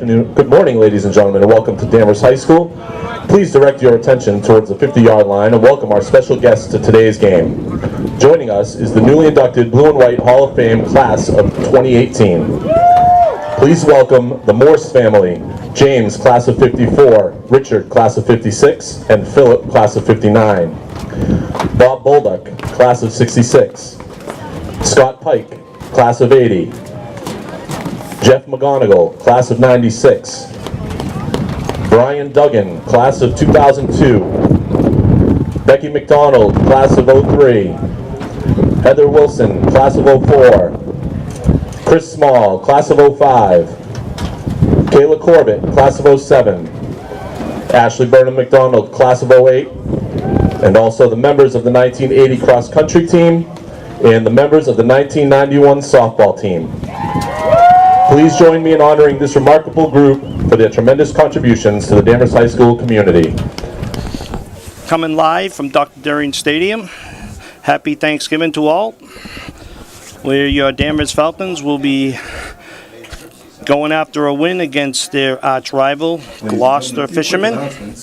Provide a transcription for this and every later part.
afternoon, good morning, ladies and gentlemen, and welcome to Danvers High School. Please direct your attention towards the 50-yard line and welcome our special guests to today's game. Joining us is the newly inducted Blue and White Hall of Fame class of 2018. Please welcome the Morse family: James, class of 54, Richard, class of 56, and Philip, class of 59. Bob Bolduck, class of 66. Scott Pike, class of 80. Jeff McGonigal, class of 96. Brian Duggan, class of 2002. Becky McDonald, class of 03. Heather Wilson, class of 04. Chris Small, class of 05. Kayla Corbett, class of 07. Ashley Burnham McDonald, class of 08. And also the members of the 1980 cross-country team and the members of the 1991 softball team. Please join me in honoring this remarkable group for their tremendous contributions to the Danvers High School community. Coming live from Dr. Durian Stadium. Happy Thanksgiving to all. Where your Danvers Falcons will be going after a win against their arch rival, Gloucester Fishermen.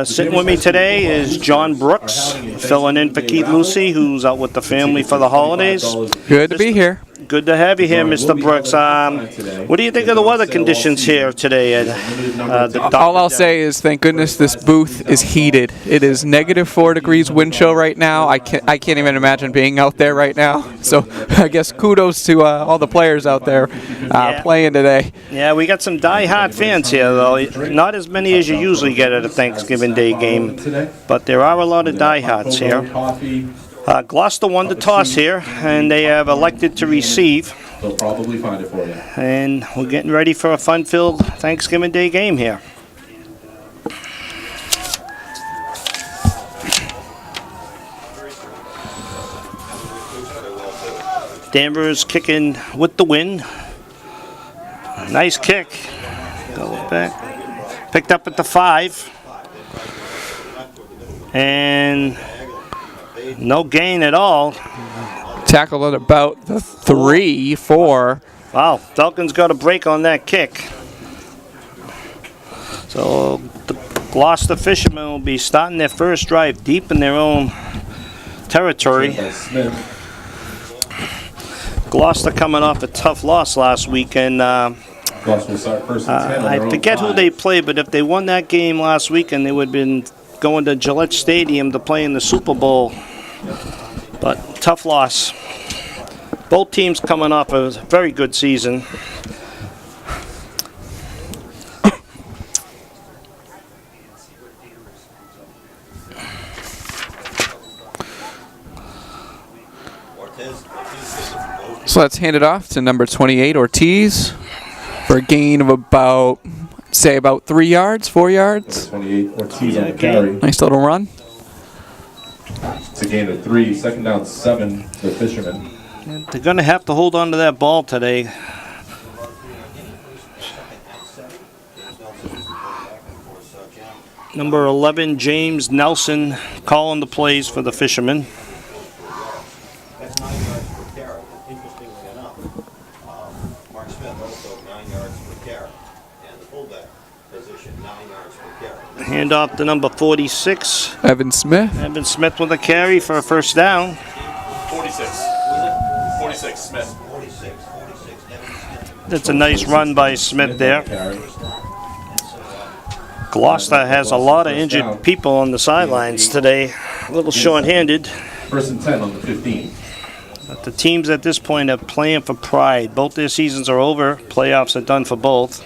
Sitting with me today is John Brooks, filling in for Keith Lucy, who's out with the family for the holidays. Good to be here. Good to have you here, Mr. Brooks. What do you think of the weather conditions here today at All I'll say is thank goodness this booth is heated. It is -4 degrees wind chill right now. I can't even imagine being out there right now. So I guess kudos to all the players out there playing today. Yeah, we got some die-hard fans here, though. Not as many as you usually get at a Thanksgiving Day game, but there are a lot of die-hards here. Gloucester won the toss here, and they have elected to receive. They'll probably find it for you. And we're getting ready for a fun-filled Thanksgiving Day game here. Danvers kicking with the win. Nice kick. Go back. Picked up at the 5. And no gain at all. Tackled at about the 3, 4. Wow, Falcons got a break on that kick. So the Gloucester Fishermen will be starting their first drive deep in their own territory. Gloucester coming off a tough loss last week, and I forget who they played, but if they won that game last week, and they would have been going to Gillette Stadium to play in the Super Bowl. But tough loss. Both teams coming off a very good season. So let's hand it off to number 28, Ortiz, for a gain of about 3 yards, 4 yards. 28, Ortiz on the carry. Nice little run. It's a gain of 3, second down 7, the Fishermen. And they're going to have to hold on to that ball today. Number 11, James Nelson, calling the plays for the Fishermen. Hand off to number 46. Evan Smith. Evan Smith with a carry for a first down. 46. 46, Smith. That's a nice run by Smith there. Gloucester has a lot of injured people on the sidelines today. A little short-handed. First and 10 on the 15. But the teams at this point are playing for pride. Both their seasons are over. Playoffs are done for both.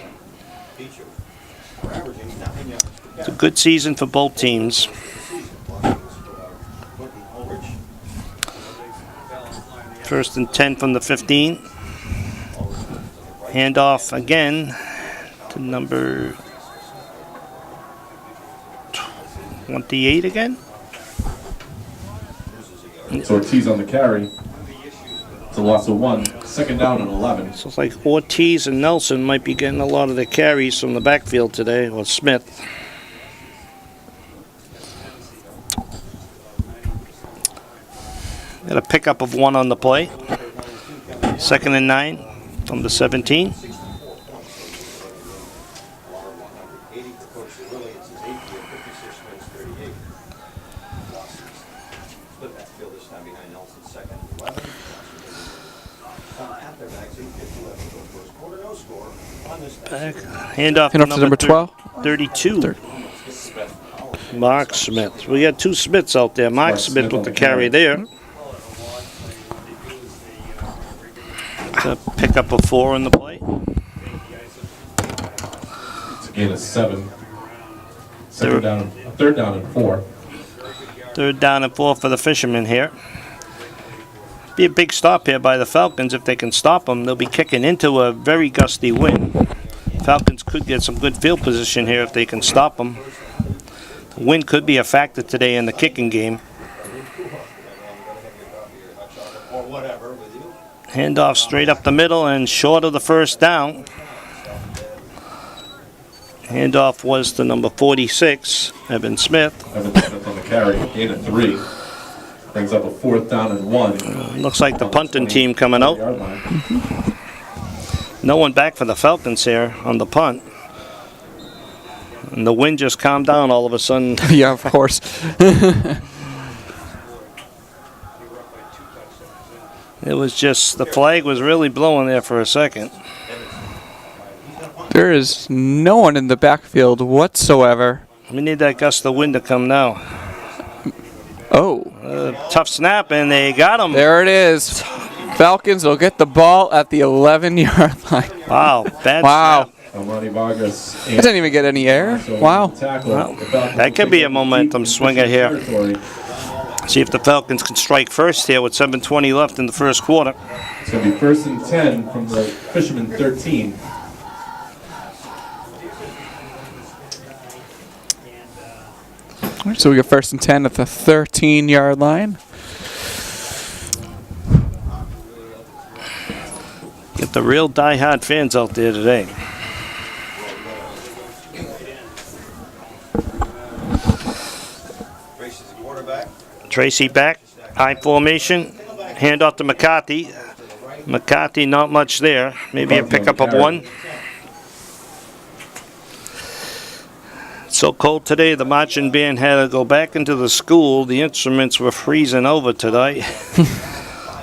It's a good season for both teams. First and 10 from the 15. Handoff again to number 28 again. It's Ortiz on the carry. It's a loss of 1. Second down and 11. So it's like Ortiz and Nelson might be getting a lot of the carries from the backfield today, or Smith. Got a pickup of 1 on the play. Second and 9 from the 17. Handoff Hand off to number 12. 32. Mark Smith. We got two Smiths out there. Mark Smith with the carry there. To pick up a 4 in the play. It's a gain of 7. Third down and 4. Third down and 4 for the Fishermen here. Be a big stop here by the Falcons. If they can stop them, they'll be kicking into a very gusty wind. Falcons could get some good field position here if they can stop them. The wind could be a factor today in the kicking game. Handoff straight up the middle and short of the first down. Handoff was to number 46, Evan Smith. Evan Smith on the carry, gain of 3. Brings up a 4th down and 1. Looks like the punting team coming out. No one back for the Falcons here on the punt. And the wind just calmed down all of a sudden. Yeah, of course. It was just, the flag was really blowing there for a second. There is no one in the backfield whatsoever. We need that gust of wind to come now. Oh. Tough snap, and they got him. There it is. Falcons will get the ball at the 11-yard line. Wow, bad Wow. snap. It didn't even get any air. Wow. Well, that could be a momentum swinger here. See if the Falcons can strike first here with 7:20 left in the first quarter. It's going to be 1st and 10 from the Fishermen 13. So we got 1st and 10 at the 13-yard line. Get the real die-hard fans out there today. Tracy back, high formation, hand off to McCarthy. McCarthy, not much there. Maybe a pickup of 1. It's so cold today, the marching band had to go back into the school. The instruments were freezing over today.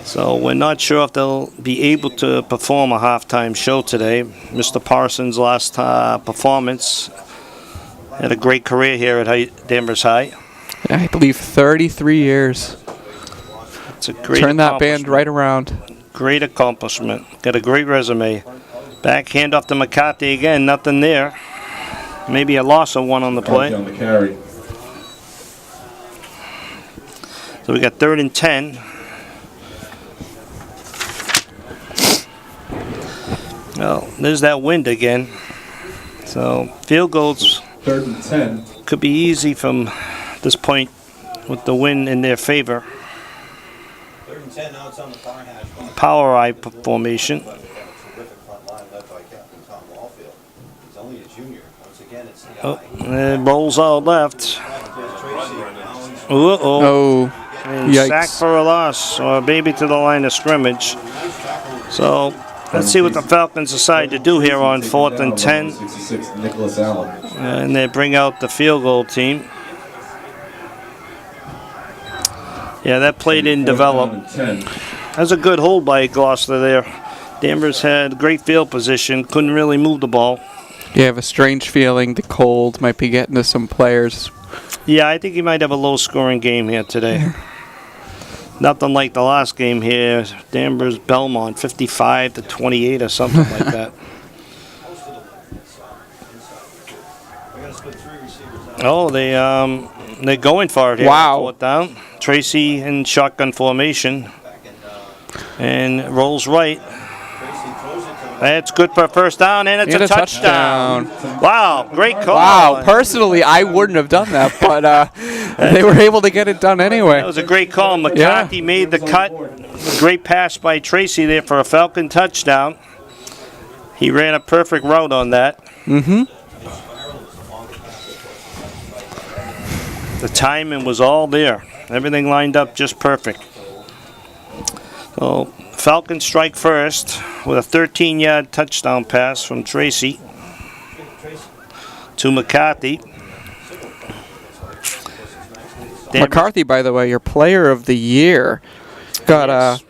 So we're not sure if they'll be able to perform a halftime show today. Mr. Parsons' last performance had a great career here at Danvers High. I believe 33 years. It's a great Turn that band right around. Great accomplishment. Got a great resume. Back hand off to McCarthy again. Nothing there. Maybe a loss of 1 on the play. On the carry. So we got 3rd and 10. Well, there's that wind again. So field goals 3rd and 10. could be easy from this point with the wind in their favor. 3rd and 10, now it's on the far hash. Power eye formation. Oh, it rolls out left. Oh, And yikes. sack for a loss, or maybe to the line of scrimmage. So let's see what the Falcons decide to do here on 4th and 10. 66, Nicholas Allen. And they bring out the field goal team. Yeah, that play didn't develop. That's a good hold by Gloucester there. Danvers had great field position, couldn't really move the ball. You have a strange feeling the cold might be getting to some players. Yeah, I think he might have a low-scoring game here today. Nothing like the last game here, Danvers Belmont, 55-28 or something like that. Oh, they're going for it here. Wow. 4th down. Tracy in shotgun formation, and rolls right. That's good for a first down, and it's And a a touchdown. touchdown. Wow, great call. Wow, personally, I wouldn't have done that, but they were able to get it done anyway. That was a great call. McCarthy made the cut. Great pass by Tracy there for a Falcon touchdown. He ran a perfect route on that. Mm-hmm. The timing was all there. Everything lined up just perfect. So Falcons strike first with a 13-yard touchdown pass from Tracy. to McCarthy. Danvers- McCarthy, by the way, your player of the year. Got Yes.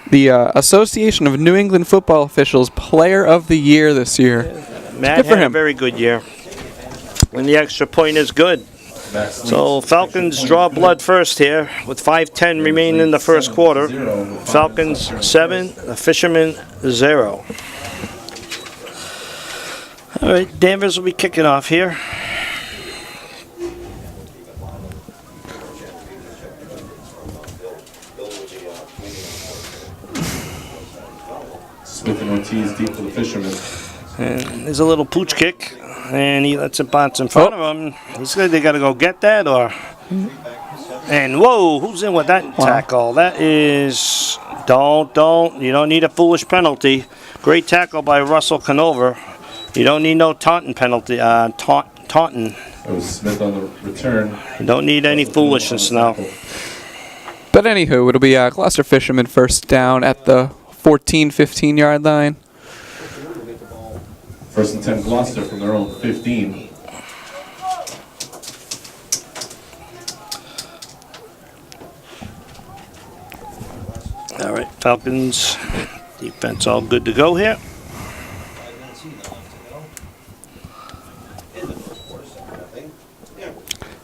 the Association of New England Football Officials Player of the Year this year. Matt Good for had a him. very good year. And the extra point is good. So Falcons draw blood first here with 5:10 remaining in the first quarter. Falcons 7, the Fishermen 0. All right, Danvers will be kicking off here. Smith and Ortiz deep for the Fishermen. And there's a little pooch kick, and he lets it bounce in front of him. He's good. They got to go get that, or. And whoa, who's in with that tackle? That is. Don't. You don't need a foolish penalty. Great tackle by Russell Conover. You don't need no taunting penalty. Taunting. It was Smith on the return. You don't need any foolishness now. But anywho, it'll be Gloucester Fishermen first down at the 14-15 yard line. First and 10 Gloucester from their own 15. All right, Falcons defense all good to go here.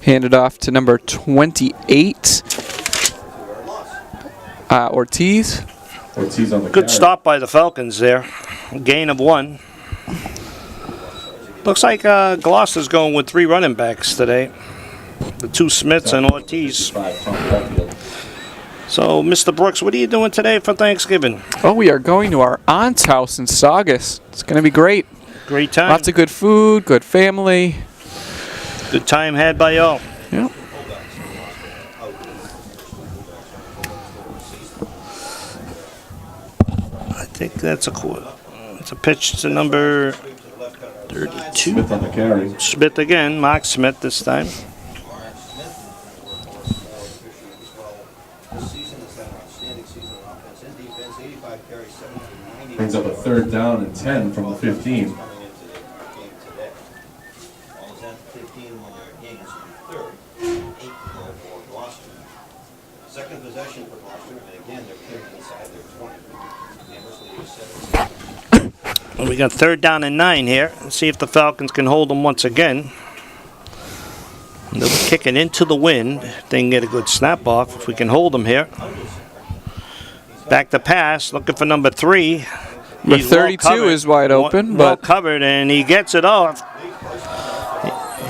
Handed off to number 28, Ortiz. Ortiz on the Good carry. stop by the Falcons there. A gain of 1. Looks like Gloucester's going with 3 running backs today. The 2 Smiths and Ortiz. 5, Tom Duffield. So, Mr. Brooks, what are you doing today for Thanksgiving? Oh, we are going to our aunt's house in Saugus. It's going to be great. Great time. Lots of good food, good family. Good time had by all. Yep. I think that's a quarter. It's a pitch to number 32. Smith on the carry. Smith again. Mark Smith this time. Brings up a third down and 10 from the 15. Second possession for Gloucester, and again, they're clearing inside their 20. And we got third down and 9 here. Let's see if the Falcons can hold them once again. They'll be kicking into the wind. They can get a good snap off if we can hold them here. Back to pass, looking for number 3. The He's well 32 covered. is wide open, Well but covered, and he gets it off.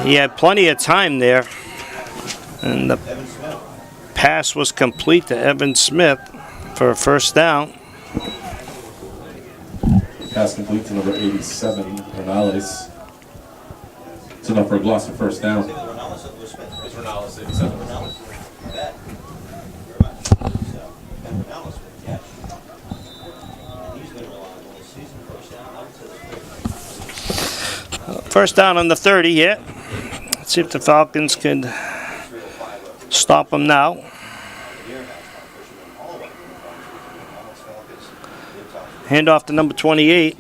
He had plenty of time there. And the pass was complete to Evan Smith for a first down. Pass complete to number 87, Renales. It's enough for a Gloucester first down. First down on the 30, yeah. Let's see if the Falcons can stop them now. Hand off to number 28,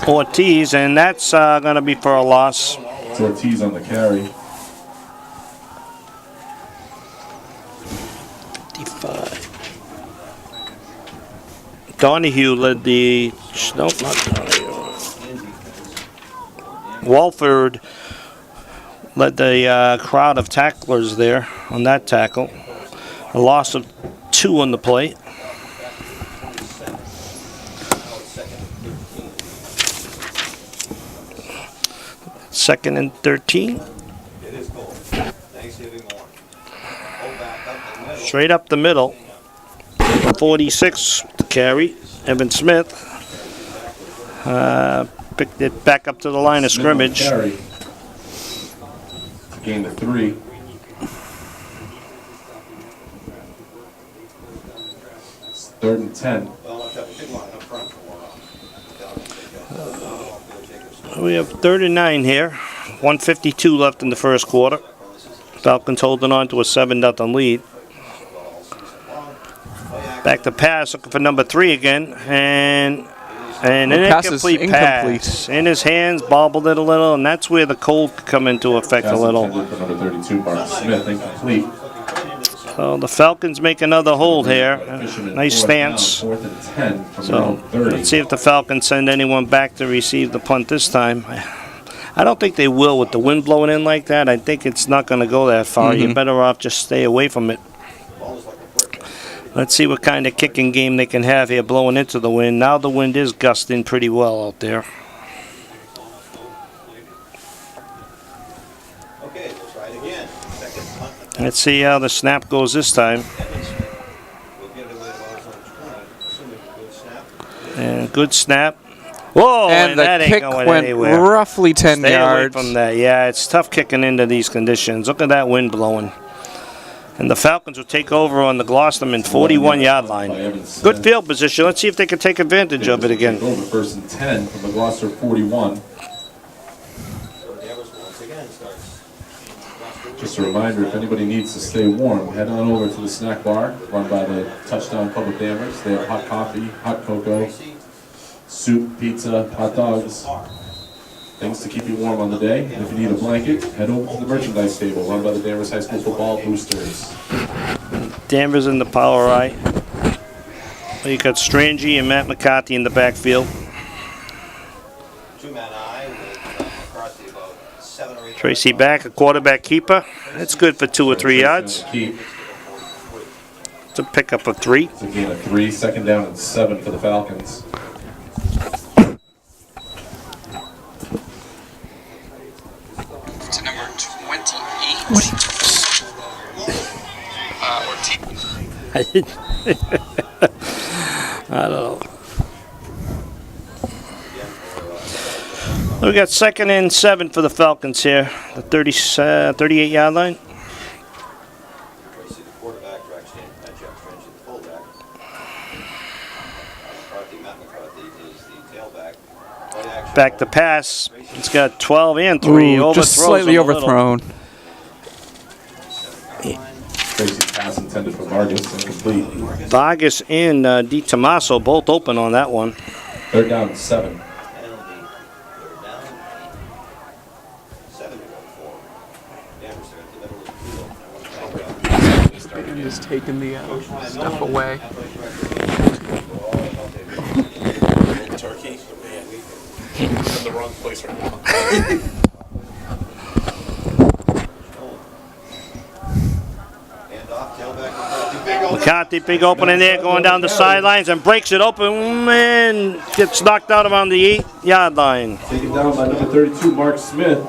Ortiz, and that's going to be for a loss. It's Ortiz on the carry. 55. Donahue led the... Nope, not Donahue. Walford led the crowd of tacklers there on that tackle. A loss of 2 on the plate. Second and 13. Straight up the middle. 46 to carry. Evan Smith picked it back up to the line of scrimmage. Carry. Gain to 3. It's 3rd and 10. We have 3rd and 9 here. 1:52 left in the first quarter. Falcons holding on to a 7-0 lead. Back to pass, looking for number 3 again, and And an The pass is incomplete pass. In his hands, bobbled it a little, and that's where the cold could come into effect a Pass little. intended for number 32, Mark Smith, incomplete. So the Falcons make another hold here. Nice stance. Fourth and 10 from So around 30. let's see if the Falcons send anyone back to receive the punt this time. I don't think they will with the wind blowing in like that. I think it's not going to go that far. You're better off just stay away from it. Let's see what kind of kicking game they can have here blowing into the wind. Now the wind is gusting pretty well out there. Okay, we'll try it again. Second punt attempt. Let's see how the snap goes this time. We'll get it away about his own 20, assuming a good snap. And good snap. Whoa, And that the ain't kick going went anywhere. roughly 10 Stay yards. away from that. Yeah, it's tough kicking into these conditions. Look at that wind blowing. And the Falcons will take over on the Gloucesterman 41-yard line. Good field position. Let's see if they can take advantage of it again. Over first and 10 from the Gloucester 41. So Danvers once again starts. Just a reminder, if anybody needs to stay warm, head on over to the snack bar run by the Touchdown Public Danvers. They have hot coffee, hot cocoa, soup, pizza, hot dogs, things to keep you warm on the day. And if you need a blanket, head over to the merchandise table run by the Danvers High School Football Boosters. Danvers in the power right. You got Strange and Matt McCarthy in the backfield. Two-man eye with McCarthy about 7 or 8. Tracy back, a quarterback keeper. That's good for 2 or 3 yards. Keep. It's a pickup of 3. It's a gain of 3, second down and 7 for the Falcons. To number 28. I don't know. We got 2nd and 7 for the Falcons here. The 38-yard line. Tracy, the quarterback, directs in. Jeff Strange, the fullback. Matt McCarthy is the tailback. Play action. Back to pass. It's got 12 and 3. Ooh, just Overthrows slightly him a little. overthrown. Tracy's pass intended for Vargas, incomplete. Vargas and DiTomaso both open on that one. Third down and 7. Penalty. Third down. 7 to go for. Danvers are at the middle of the field. And just taking the stuff away. Turkey. In the wrong place right now. Handoff, tailback, McCarthy. Big open. McCarthy, big opening there, going down the sidelines and breaks it open and gets knocked out around the 8-yard line. Taken down by number 32, Mark Smith,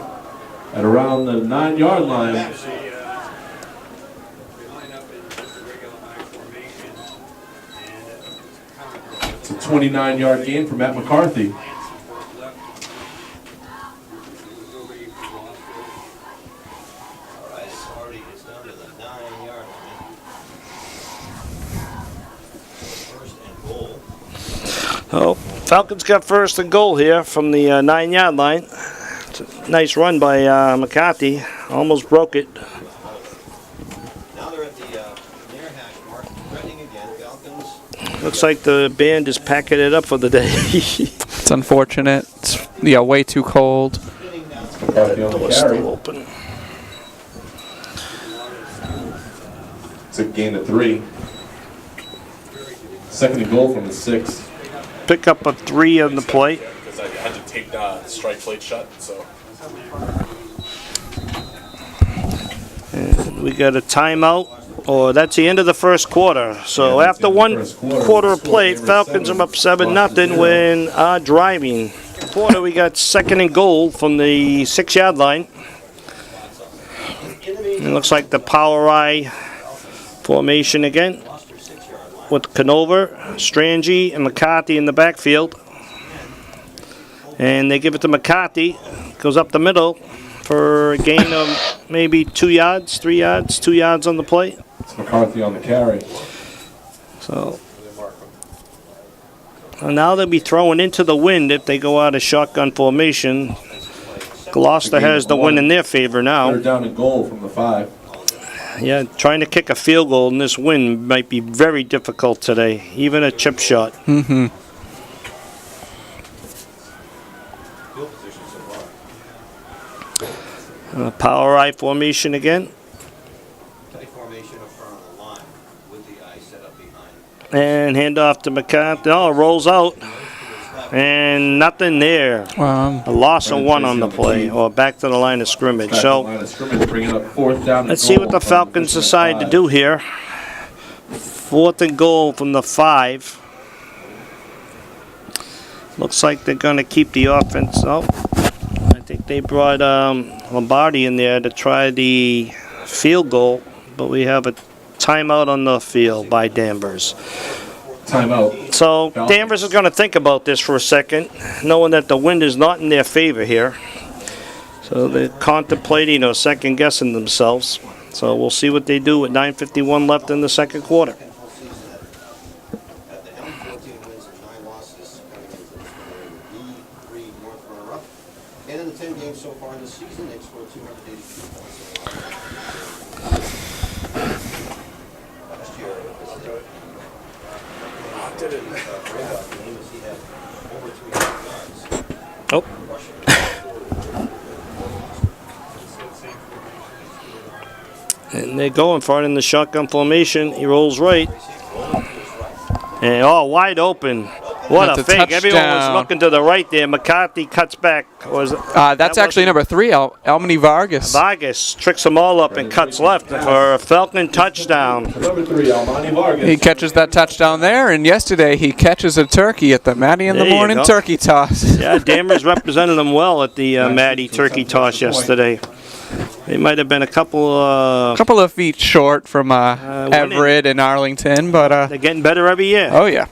at around the 9-yard line. It's a 29-yard gain for Matt McCarthy. All right, Smarty gets down to the 9-yard line. First and goal. Oh, Falcons got 1st and goal here from the 9-yard line. It's a nice run by McCarthy. Almost broke it. Now they're at the near hash mark. Threatening again. Falcons. Looks like the band is packing it up for the day. It's unfortunate. It's way too cold. McCarthy on the Door's carry. still open. It's a gain of 3. Second and goal from the 6. Pick up a 3 on the plate. Because I had to tape the strike plate shut, so. And we got a timeout. Or that's the end of the first quarter. So Yeah, that's after the end of the one first quarter of Score, play, Danvers Falcons 7, are up 7-0 when driving. Quarter, we got 2nd and goal from the 6-yard line. It looks like the power eye formation again with Canova, Strange, and McCarthy in the backfield. And they give it to McCarthy. Goes up the middle for a gain of maybe 2 yards, 3 yards, 2 yards on the play. It's McCarthy on the carry. So and now they'll be throwing into the wind if they go out of shotgun formation. Gloucester has the win in their favor now. Third down and goal from the 5. Yeah, trying to kick a field goal in this wind might be very difficult today, even a chip shot. Mm-hmm. Power I formation again. Tight formation up front on the line with the eye set up behind. And hand off to McCarthy. Oh, rolls out. And nothing there. A loss of 1 on the play, or back to the line of scrimmage. So let's see what the Falcons decide to do here. 4th and goal from the 5. Looks like they're going to keep the offense up. I think they brought Lombardi in there to try the field goal, but we have a timeout on the field by Danvers. Timeout. So Danvers is going to think about this for a second, knowing that the wind is not in their favor here. So they're contemplating or second guessing themselves. So we'll see what they do with 9:51 left in the second quarter. At the helm, 14 wins and 9 losses, coming into this one, the D3 North runner-up. And in the 10 games so far in the season, they've scored 282 points. Last year, did it. He had over 300 yards. Oh. And they're going for it in the shotgun formation. He rolls right. And wide open. What That's a a fake. Everyone was touchdown. looking to the right there. McCarthy cuts back. That's actually number 3, Almany Vargas. Vargas tricks them all up and cuts left for a Falcon touchdown. Number 3, Almany Vargas. He catches that touchdown there, and yesterday he catches a turkey at the Maddie in the There you Morning go. turkey toss. Yeah, Danvers represented them well at the Maddie turkey toss yesterday. They might have been a couple Couple of feet short from Everett and Arlington, but they're getting better every year. oh yeah.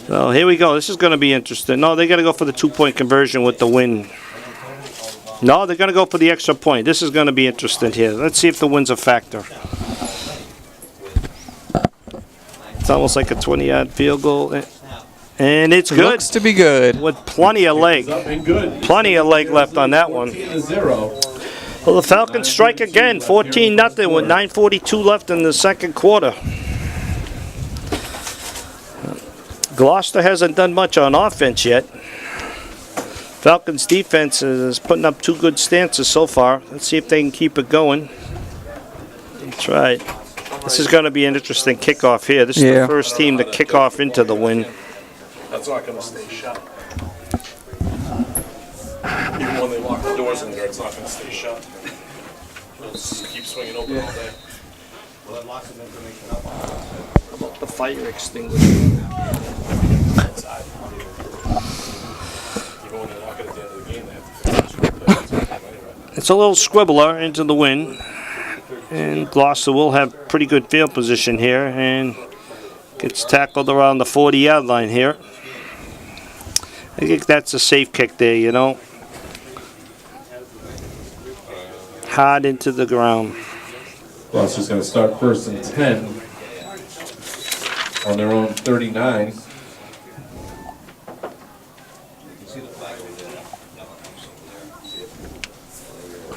So here we go. This is going to be interesting. No, they got to go for the 2-point conversion with the win. No, they're going to go for the extra point. This is going to be interesting here. Let's see if the win's a factor. It's almost like a 20-yard field goal. And it's good. Looks to be good. With plenty of leg. Plenty of leg left on that one. Well, the Falcons strike again, 14-0 with 9:42 left in the second quarter. Gloucester hasn't done much on offense yet. Falcons defense is putting up 2 good stances so far. Let's see if they can keep it going. That's right. This is going to be an interesting kickoff here. This is the first team to kick off into the win. That's not going to stay shut. Even when they lock the doors in there, it's not going to stay shut. It'll just keep swinging open all day. We'll have lots of information up on it. The fire extinguisher. Outside. Even when they lock it at the end of the game, they have to finish it. It's a little squibbler into the wind. And Gloucester will have pretty good field position here and gets tackled around the 40-yard line here. I think that's a safe kick there, you know. Hard into the ground. Gloucester's going to start 1st and 10 on their own 39.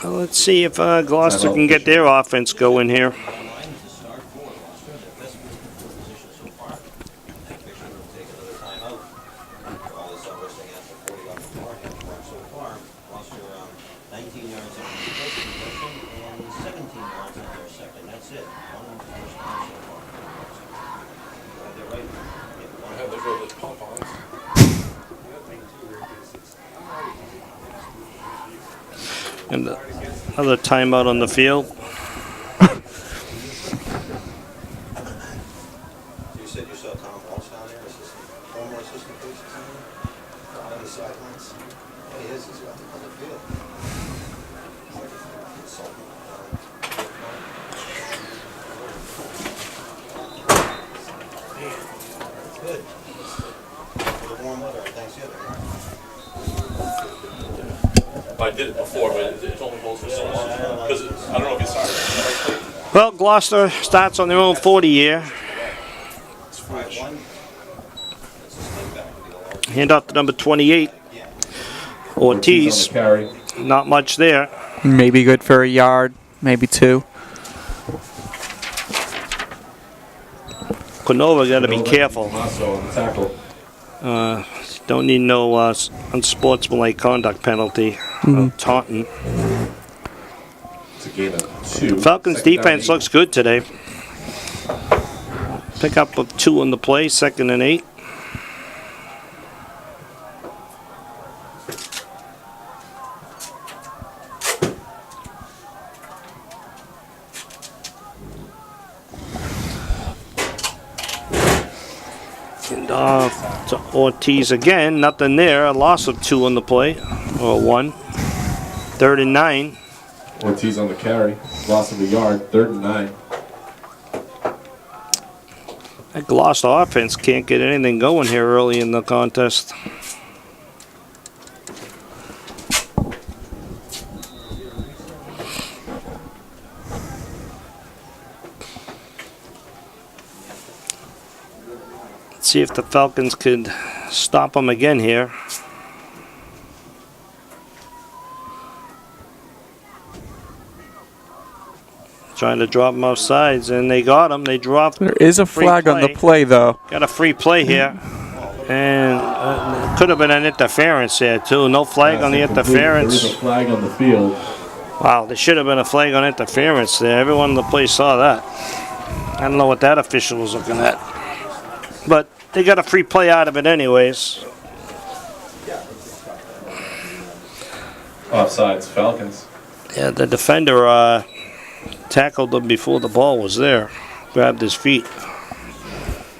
Well, let's see if Gloucester can get their offense going here. And another timeout on the field. You said you saw Tom Walsh down there, former assistant coach on the sidelines. Yeah, he is. He's got the other field. He's like a consultant. Good. For the warm weather on Thanksgiving. I did it before, but it only holds for so long. Because I don't know if you saw it. Well, Gloucester starts on their own 40 here. Hand off to number 28, Ortiz. Not much there. Maybe good for a yard, maybe 2. Canova got to be careful. Don't need no unsportsmanlike conduct penalty. Taunting. It's a gain of 2. Falcons Second down, defense 8. looks good today. Pick up of 2 on the play, 2nd and 8. And off to Ortiz again, nothing there. A loss of 2 on the play, or 1. 3rd and 9. Ortiz on the carry. Loss of a yard. 3rd and 9. That Gloucester offense can't get anything going here early in the contest. Let's see if the Falcons could stop them again here. Trying to drop them off sides, and they got him. They dropped. There is a flag on the play, though. Got a free play here. And could have been an interference there, too. No flag on the interference. There is a flag on the field. Wow, there should have been a flag on interference there. Everyone in the place saw that. I don't know what that official was looking at. But they got a free play out of it anyways. Offsides, Falcons. Yeah, the defender tackled him before the ball was there. Grabbed his feet.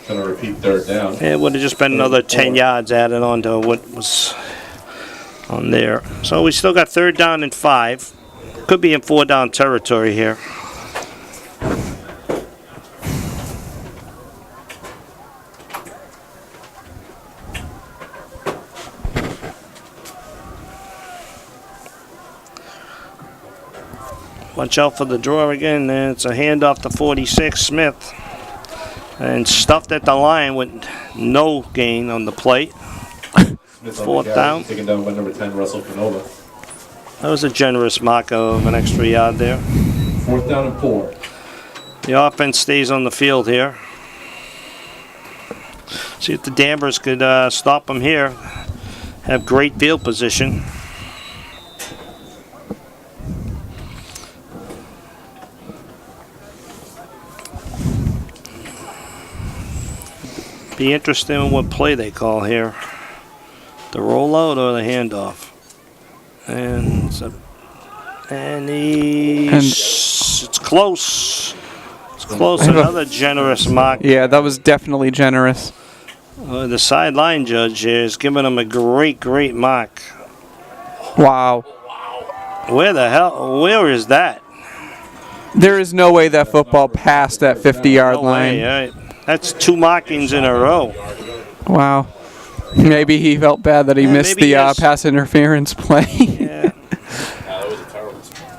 Gonna repeat 3rd down. It would have just been another 10 yards added on to what was on there. So we still got 3rd down and 5. Could be in 4-down territory here. Watch out for the draw again. It's a handoff to 46, Smith. And stuffed at the line with no gain on the plate. Smith on 4th the carry, down. Taken down by number 10, Russell Canova. That was a generous mark of an extra yard there. 4th down and 4. The offense stays on the field here. See if the Danvers could stop them here. Have great field position. Be interested in what play they call here. The rollout or the handoff. And it's close. It's close. Another generous mark. Yeah, that was definitely generous. The sideline judge is giving him a great mark. Wow. Where is that? There is no way that football passed that 50-yard No line. way, right? That's 2 markings in a row. Wow. Maybe he felt bad that he missed maybe the he has- pass interference play. Yeah.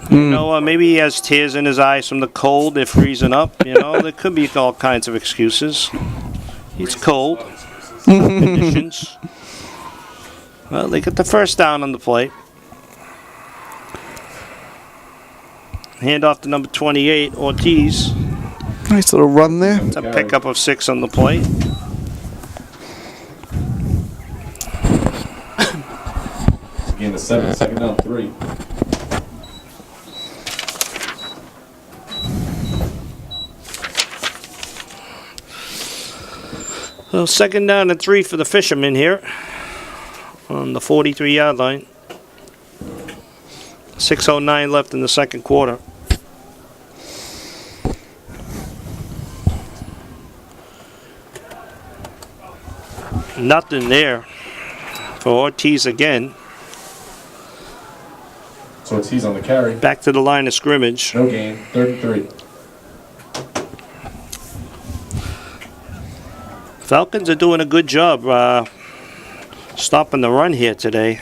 You know, maybe he has tears in his eyes from the cold. They're freezing up. You know, there could be all kinds of excuses. He's cold. Conditions. Well, they get the 1st down on the plate. Hand off to number 28, Ortiz. Nice little run there. It's a pickup of 6 on the plate. Gain of 7, 2nd down 3. So 2nd down and 3 for the Fishermen here on the 43-yard line. 6:09 left in the 2nd quarter. Nothing there for Ortiz again. So Ortiz on the carry. Back to the line of scrimmage. No gain. 3rd and 3. Falcons are doing a good job stopping the run here today.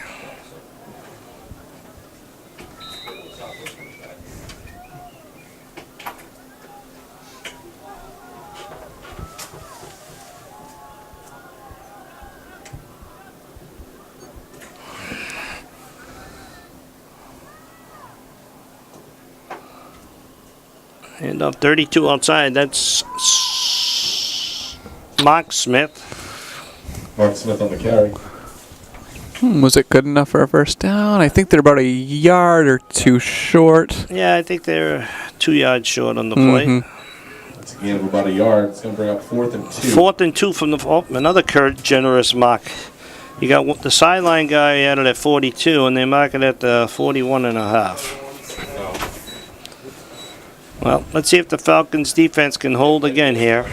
And up 32 outside. That's Mark Smith. Mark Smith on the carry. Was it good enough for a first down? I think they're about a yard or two short. Yeah, I think they're 2 yards short on the play. That's a gain of about a yard. It's going to bring up 4th and 2. 4th and 2 from the another generous mark. You got the sideline guy at it at 42, and they mark it at the 41.5. Well, let's see if the Falcons defense can hold again here.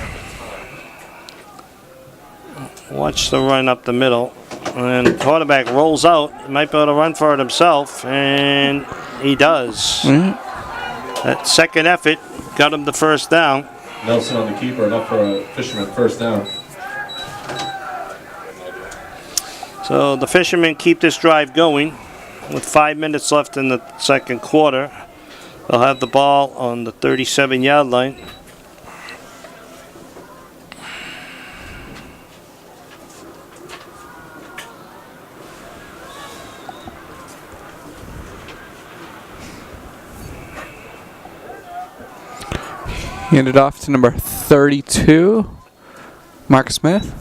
Watch the run up the middle. And the quarterback rolls out. He might be able to run for it himself, and he does. That second effort got him the first down. Nelson on the keeper, enough for a Fisherman first down. So the Fishermen keep this drive going with 5 minutes left in the second quarter. They'll have the ball on the 37-yard line. Hand it off to number 32, Mark Smith. Is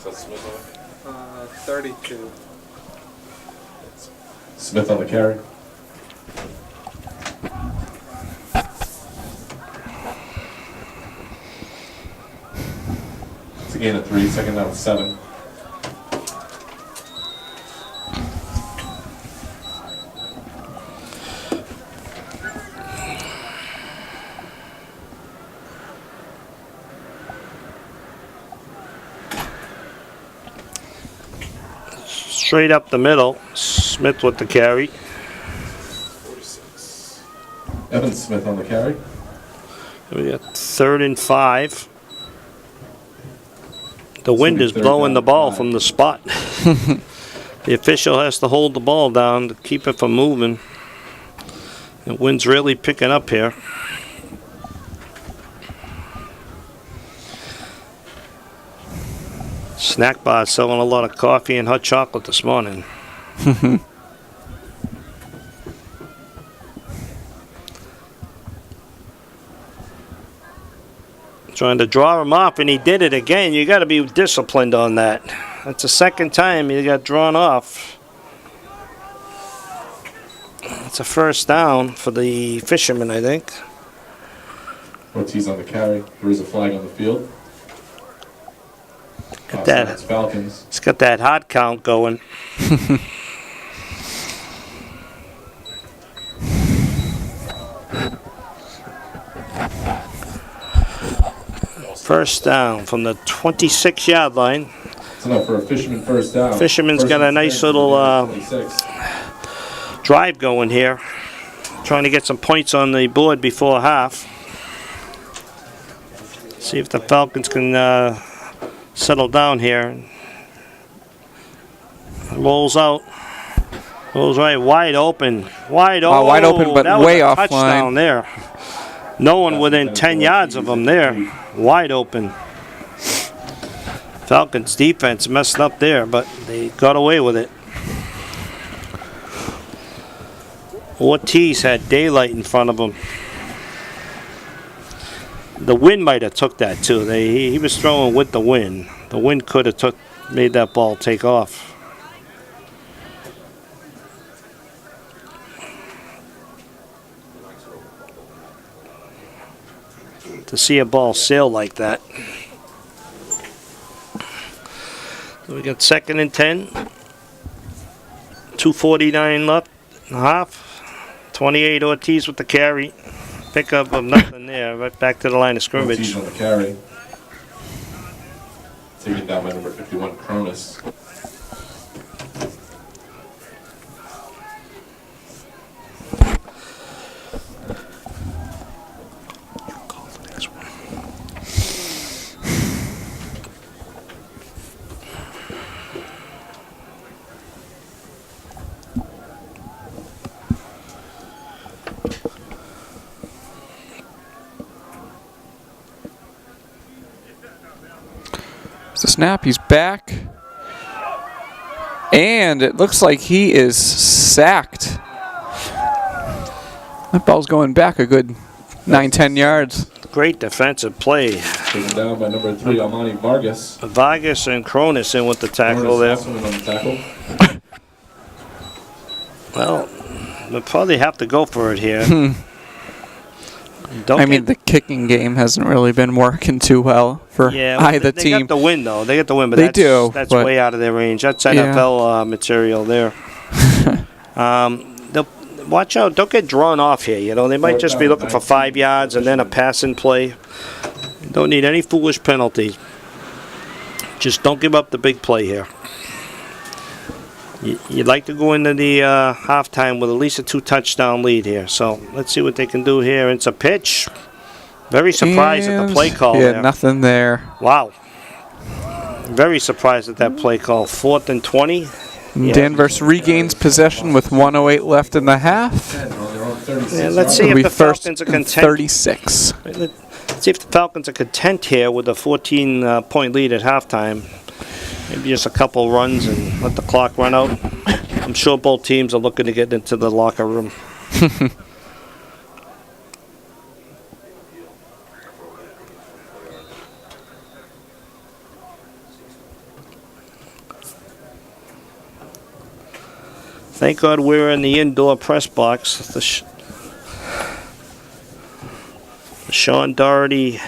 that Smith 32. Smith on the carry. It's a gain of 3, second down 7. Straight up the middle, Smith with the carry. 46. Evan Smith on the carry. We got 3rd and 5. The wind is third blowing the down, ball 5. from the spot. The official has to hold the ball down to keep it from moving. The wind's really picking up here. Snack bar selling a lot of coffee and hot chocolate this morning. Trying to draw him off, and he did it again. You got to be disciplined on that. That's the second time he got drawn off. It's a first down for the Fishermen, I think. Ortiz on the carry. There is a flag on the field. Got that. It's Falcons. It's got that hot count going. First down from the 26-yard line. It's enough for a Fisherman first down. Fisherman's First got a and nice 10 little from the 26. drive going here. Trying to get some points on the board before half. See if the Falcons can settle down here. Rolls out. Rolls right, wide open. Wide open. Wide open, but that was way a offline. touchdown there. No one within 10 yards of him there. Wide open. Falcons defense messed up there, but they got away with it. Ortiz had daylight in front of him. The wind might have took that too. He was throwing with the wind. The wind could have made that ball take off. To see a ball sail like that. So we got 2nd and 10. 2:49 left and a half. 28 Ortiz with the carry. Pickup of nothing there. Right back to the line of scrimmage. Ortiz on the carry. Taken down by number 51, Cronus. The snap, he's back. And it looks like he is sacked. That ball's going back a good 9-10 yards. Great defensive play. Taken down by number 3, Almani Vargas. Vargas and Cronus in with the tackle there. Also in on the tackle. Well, we'll probably have to go for it here. I mean, the kicking game hasn't really been working too well for either they team. got the win, though. They get the win, but They do, that's but- way out of their range. That's Yeah. NFL material there. Watch out. Don't get drawn off here. You know, they might just be looking for 5 yards and then a passing play. Don't need any foolish penalties. Just don't give up the big play here. You'd like to go into the halftime with at least a 2-touchdown lead here. So let's see what they can do here. It's a pitch. Very surprised at the play call there. Nothing there. Wow. Very surprised at that play call. 4th and 20. Yeah. Danvers regains possession with 1:08 left in the half. Yeah, let's see It'll if be the first Falcons are and content. 36. Let's see if the Falcons are content here with a 14-point lead at halftime. Maybe just a couple runs and let the clock run out. I'm sure both teams are looking to get into the locker room. Thank God we're in the indoor press box. The Sean Doherty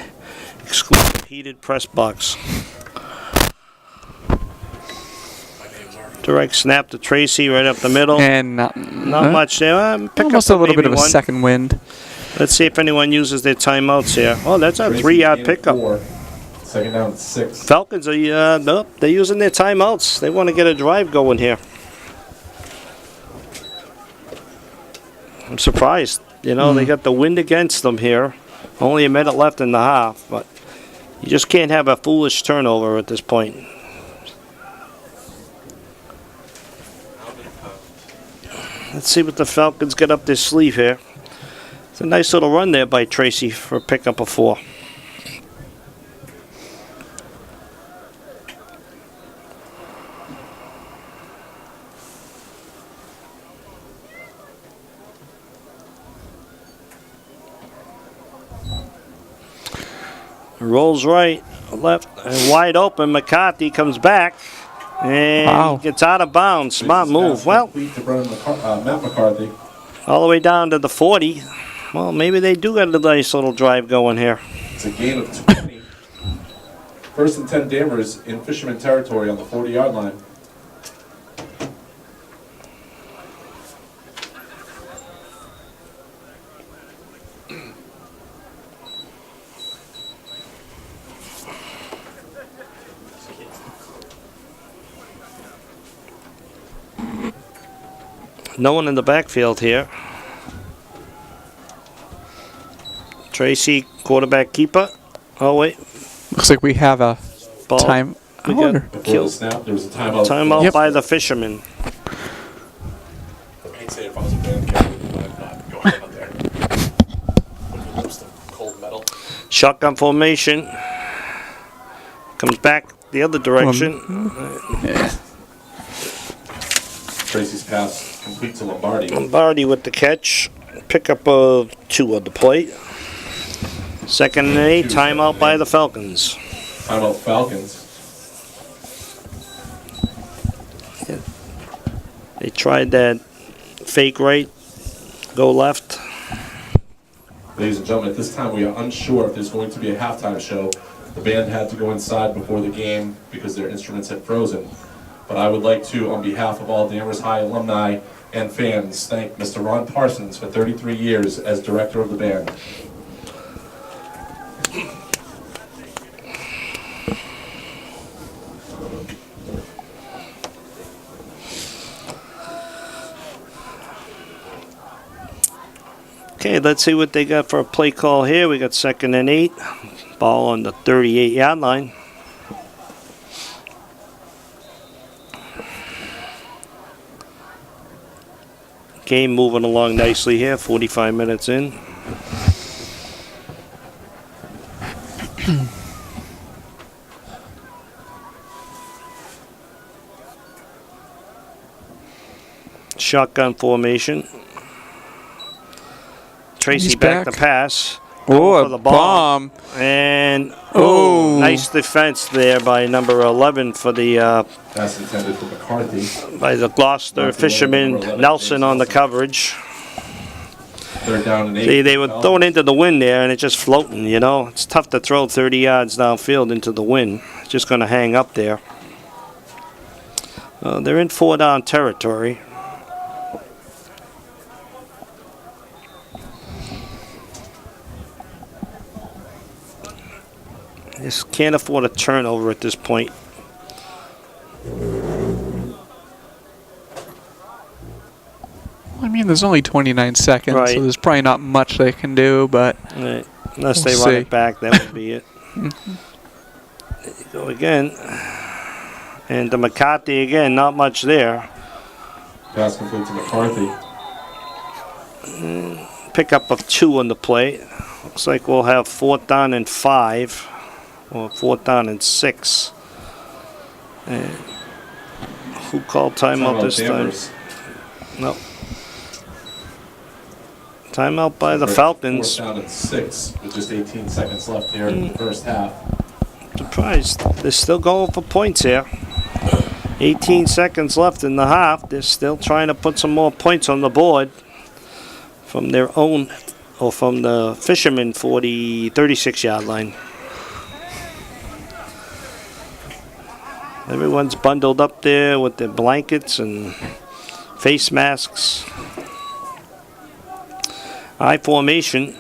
exclusive heated press box. Direct snap to Tracy right up the middle. And not much there. Pick almost up a little bit maybe of a one. second wind. Let's see if anyone uses their timeouts here. Oh, that's a 3-yard pickup. 2nd down, 6. Falcons are nope, they're using their timeouts. They want to get a drive going here. I'm surprised. You know, they got the wind against them here. Only a minute left in the half, but you just can't have a foolish turnover at this point. Let's see what the Falcons get up their sleeve here. It's a nice little run there by Tracy for a pickup of 4. Rolls right, left, and wide open. McCarthy comes back and gets out of bounds. Smart move. Well, Matt McCarthy. all the way down to the 40. Well, maybe they do got a nice little drive going here. It's a gain of 20. 1st and 10 Danvers in Fisherman territory on the 40-yard line. No one in the backfield here. Tracy, quarterback keeper. Oh, wait. Looks like we have a Ball. time. I wonder. Before the snap, there was a timeout. Timeout by the Fishermen. I'd say if I was a band captain, I'd not go out there. Just a cold metal. Shotgun formation. Comes back the other direction. Tracy's pass complete to Lombardi. Lombardi with the catch. Pickup of 2 on the plate. 2nd and 8. Timeout by the Falcons. Timeout Falcons. They tried that fake right, go left. Ladies and gentlemen, at this time we are unsure if there's going to be a halftime show. The band had to go inside before the game because their instruments had frozen. But I would like to, on behalf of all Danvers High alumni and fans, thank Mr. Ron Parsons for 33 years as director of the band. Okay, let's see what they got for a play call here. We got 2nd and 8. Ball on the 38-yard line. Game moving along nicely here, 45 minutes in. Shotgun formation. Tracy He's back back. to pass. Oh, for the a bomb. And Oh. nice defense there by number 11 for the Pass intended for McCarthy. by the Gloucester fisherman Nelson on the coverage. Third down and 8. See, they were thrown into the wind there, and it's just floating. You know, it's tough to throw 30 yards downfield into the wind. It's just going to hang up there. They're in 4-down territory. Just can't afford a turnover at this point. I mean, there's only 29 seconds, Right. so there's probably not much they can do, but Right. Unless We'll they run see. it back, that would be it. There you go again. And to McCarthy again, not much there. Pass complete to McCarthy. Pickup of 2 on the play. Looks like we'll have 4th down and 5. Or 4th down and 6. And who called timeout this time? Danvers. No. Timeout by the Falcons. 4th down and 6 with just 18 seconds left here in the first half. Surprised. They're still going for points here. 18 seconds left in the half. They're still trying to put some more points on the board from their own, or from the fisherman 36-yard line. Everyone's bundled up there with their blankets and face masks. I formation.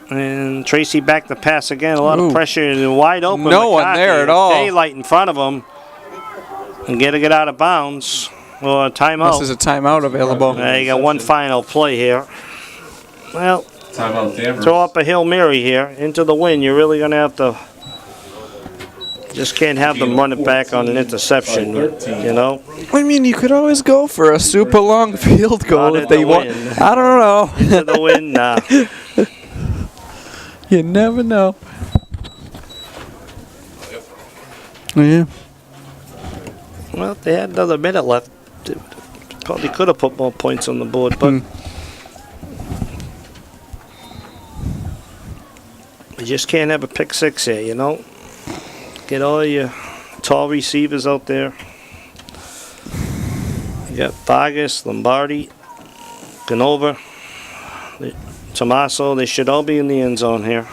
And Tracy back to pass again. A lot Ooh. of pressure and wide open. No one McCarthy. there at all. Daylight in front of him. And get to get out of bounds. Or a timeout. this is a timeout available. You got one final play here. Well, Timeout Danvers. throw up a Hail Mary here into the wind. You're really going to have to. Just can't have them run it back on an interception, you know? I mean, you could always go for a super long field goal Not if in they the want. wind. I don't know. Into the wind, nah. You never know. Yeah. Well, if they had another minute left, they probably could have put more points on the board, but you just can't have a pick six here, you know? Get all your tall receivers out there. You got Vargas, Lombardi, Canova, Tommaso. They should all be in the end zone here.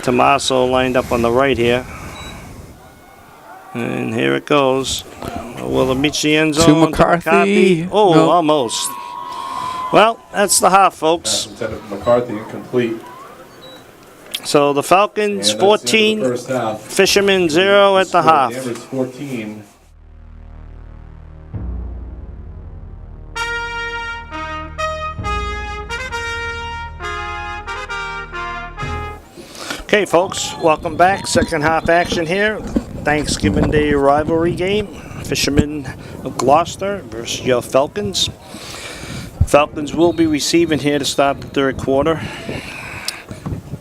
Tommaso lined up on the right here. And here it goes. Will it reach the end zone? To McCarthy. Oh, No. almost. Well, that's the half, folks. Pass intended for McCarthy, incomplete. So the Falcons And that's the end 14, of the first half. Fishermen 0 at the Score, half. Danvers 14. Okay, folks, welcome back. Second half action here. Thanksgiving Day rivalry game. Fishermen of Gloucester versus your Falcons. Falcons will be receiving here to start the third quarter.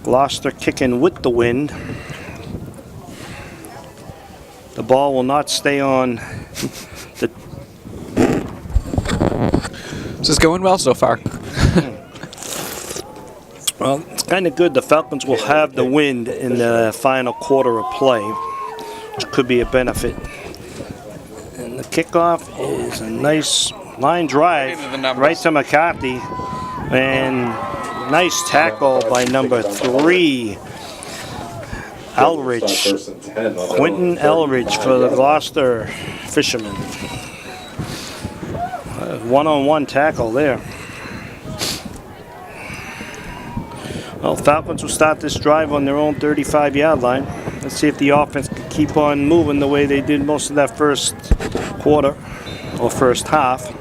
Gloucester kicking with the wind. The ball will not stay on the. This is going well so far. Well, it's kind of good. The Falcons will have the wind in the final quarter of play, which could be a benefit. And the kickoff is a nice line drive right to McCarthy. And nice tackle by number 3, Elridge. First and 10 on their Quentin own Elridge for the Gloucester Fishermen. One-on-one tackle there. Well, Falcons will start this drive on their own 35-yard line. Let's see if the offense can keep on moving the way they did most of that first quarter or first half.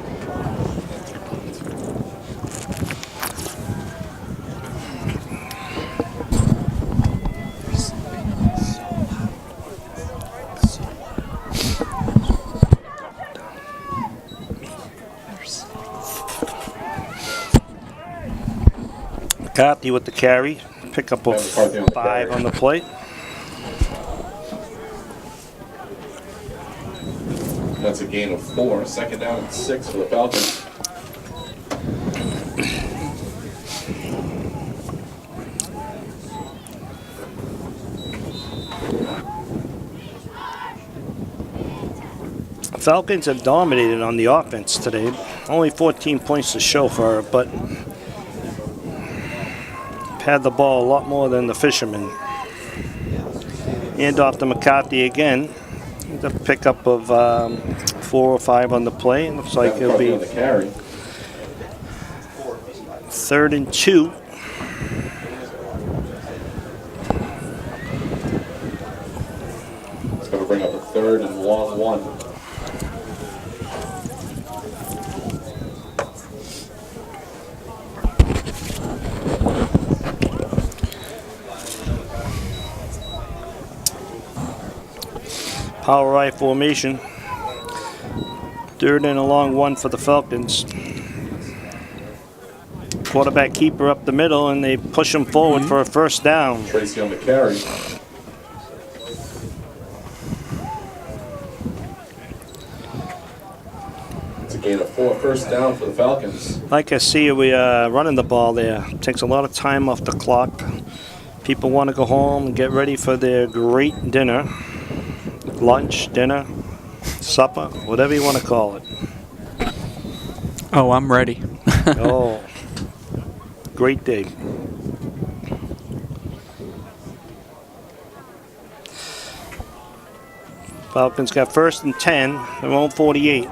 McCarthy with the carry. Pickup of McCarthy on the 5 carry. on the plate. That's a gain of 4. Second down and 6 for the Falcons. Falcons have dominated on the offense today. Only 14 points to show for it, but had the ball a lot more than the Fishermen. And off to McCarthy again. The pickup of 4 or 5 on the play. Looks like it'll be 3rd and 2. It's going to bring up a 3rd and long 1. Power I formation. 3rd and a long 1 for the Falcons. Quarterback keeper up the middle, and they push him forward for a 1st down. Tracy on the carry. It's a gain of 4, 1st down for the Falcons. Like I see, we are running the ball there. Takes a lot of time off the clock. People want to go home and get ready for their great dinner. Lunch, dinner, supper, whatever you want to call it. Oh, I'm ready. Oh, great day. Falcons got 1st and 10, their own 48.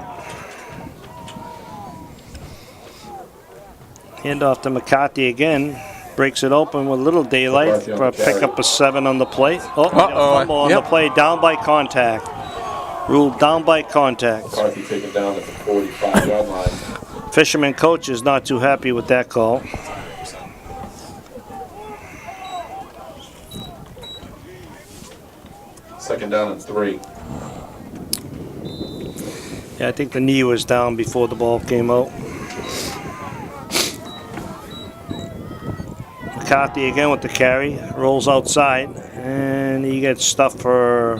Handoff to McCarthy again. Breaks it open with a little daylight for a pickup of 7 on the play. Oh, fumble on the play, down by contact. Ruled down by contact. McCarthy taken down at the 45-yard line. Fisherman coach is not too happy with that call. Second down and 3. Yeah, I think the knee was down before the ball came out. McCarthy again with the carry, rolls outside, and he gets stuffed for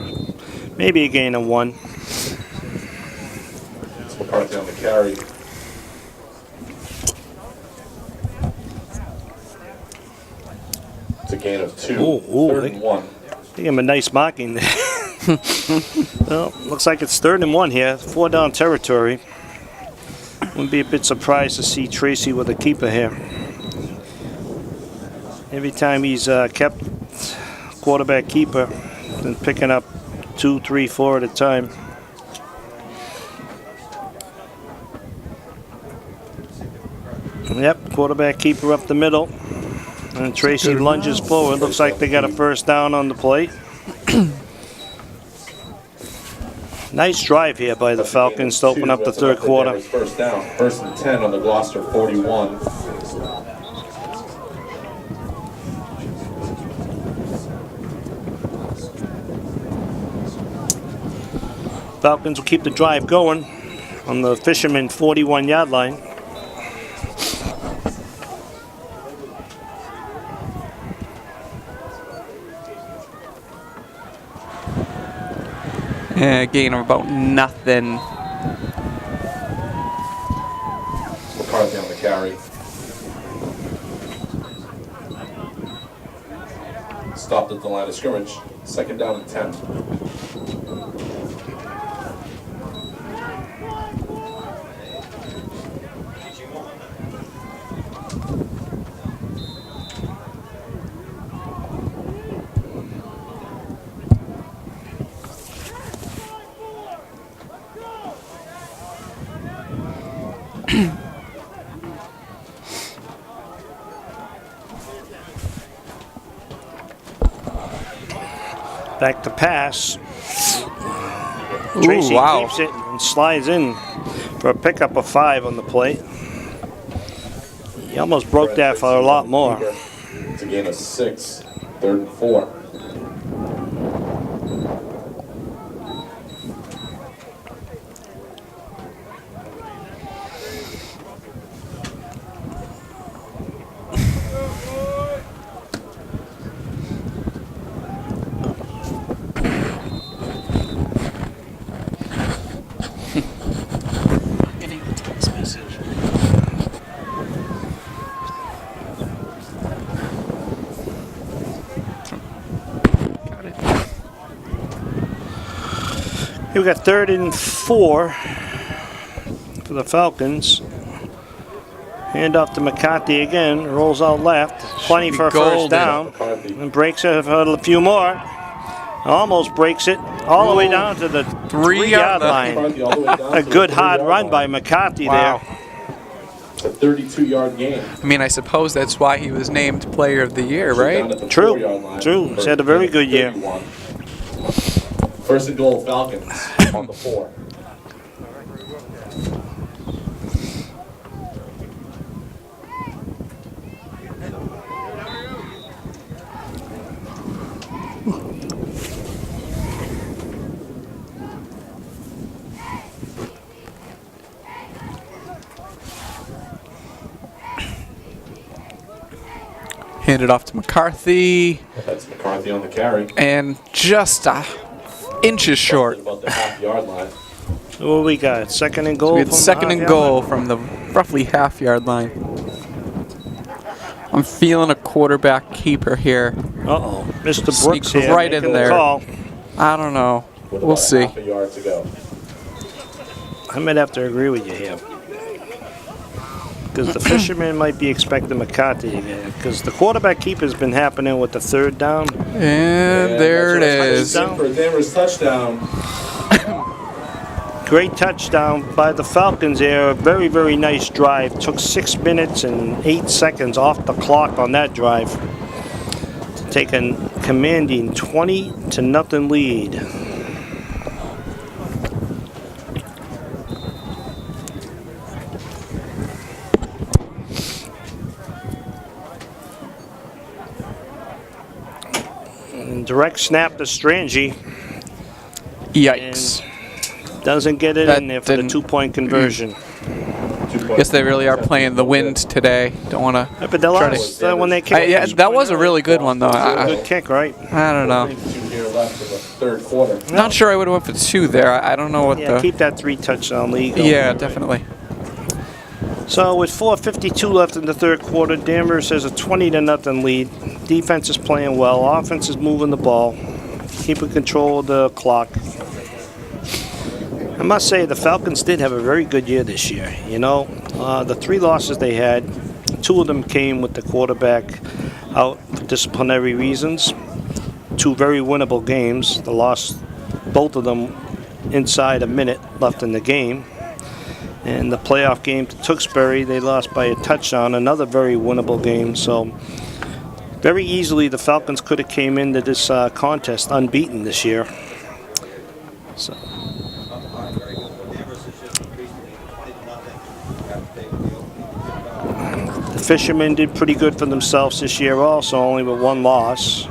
maybe a gain of 1. It's McCarthy on the carry. It's a gain of 2. 3rd and 1. They gave him a nice marking there. Well, looks like it's 3rd and 1 here, 4 down territory. Wouldn't be a bit surprised to see Tracy with a keeper here. Every time he's kept quarterback keeper and picking up 2, 3, 4 at a time. Yep, quarterback keeper up the middle. And Tracy lunges forward. Looks like they got a 1st down on the play. Nice drive here by the Falcons to open up the 3rd quarter. 1st down. 1st and 10 on the Gloucester 41. Falcons will keep the drive going on the Fisherman 41-yard line. Gain of about nothing. McCarthy on the carry. Stopped at the line of scrimmage. 2nd down and 10. Back to pass. Tracy keeps it and slides in for a pickup of 5 on the play. He almost broke that for a lot more. It's a gain of 6. 3rd and 4. Here we got 3rd and 4 for the Falcons. Hand off to McCarthy again. Rolls out left. Plenty for a first down. And breaks it for a few more. Almost breaks it all the way down to the 3-yard line. A good hard run by McCarthy there. It's a 32-yard gain. I mean, I suppose that's why he was named Player of the Year, right? True. He's had a very good year. 1st and goal, Falcons on the 4. Handed off to McCarthy. That's McCarthy on the carry. And just inches short. About the half-yard line. What we got? 2nd and goal. We had 2nd and goal from the roughly half-yard line. I'm feeling a quarterback keeper here. Uh-oh. Mr. Brooks Sneaks here. right in there. Call. I don't know. With We'll about see. half a yard to go. I might have to agree with you here. Because the fisherman might be expecting McCarthy again. Because the quarterback keeper's been happening with the 3rd down. And there it is. For a Danvers touchdown. Great touchdown by the Falcons there. A very, very nice drive. Took 6 minutes and 8 seconds off the clock on that drive. To take a commanding 20-0 lead. Direct snap to Strange. Yikes. Doesn't get it That in there for the didn't- 2-point conversion. Guess they really are playing the wind today. Don't want to. But the last when they kicked, Yeah, that was a really good one, though. good kick, right? I don't know. 2 here left in the 3rd quarter. Not sure I would have went for 2 there. I don't know what Yeah, the. keep that 3 touchdown lead going. Yeah, definitely. So with 4:52 left in the 3rd quarter, Danvers has a 20-0 lead. Defense is playing well. Offense is moving the ball, keeping control of the clock. I must say the Falcons did have a very good year this year. You know, the 3 losses they had, 2 of them came with the quarterback out for disciplinary reasons. 2 very winnable games. The loss, both of them inside a minute left in the game. And the playoff game to Tewksbury, they lost by a touchdown, another very winnable game. So very easily the Falcons could have came into this contest unbeaten this year. So. The Fishermen did pretty good for themselves this year also, only with 1 loss.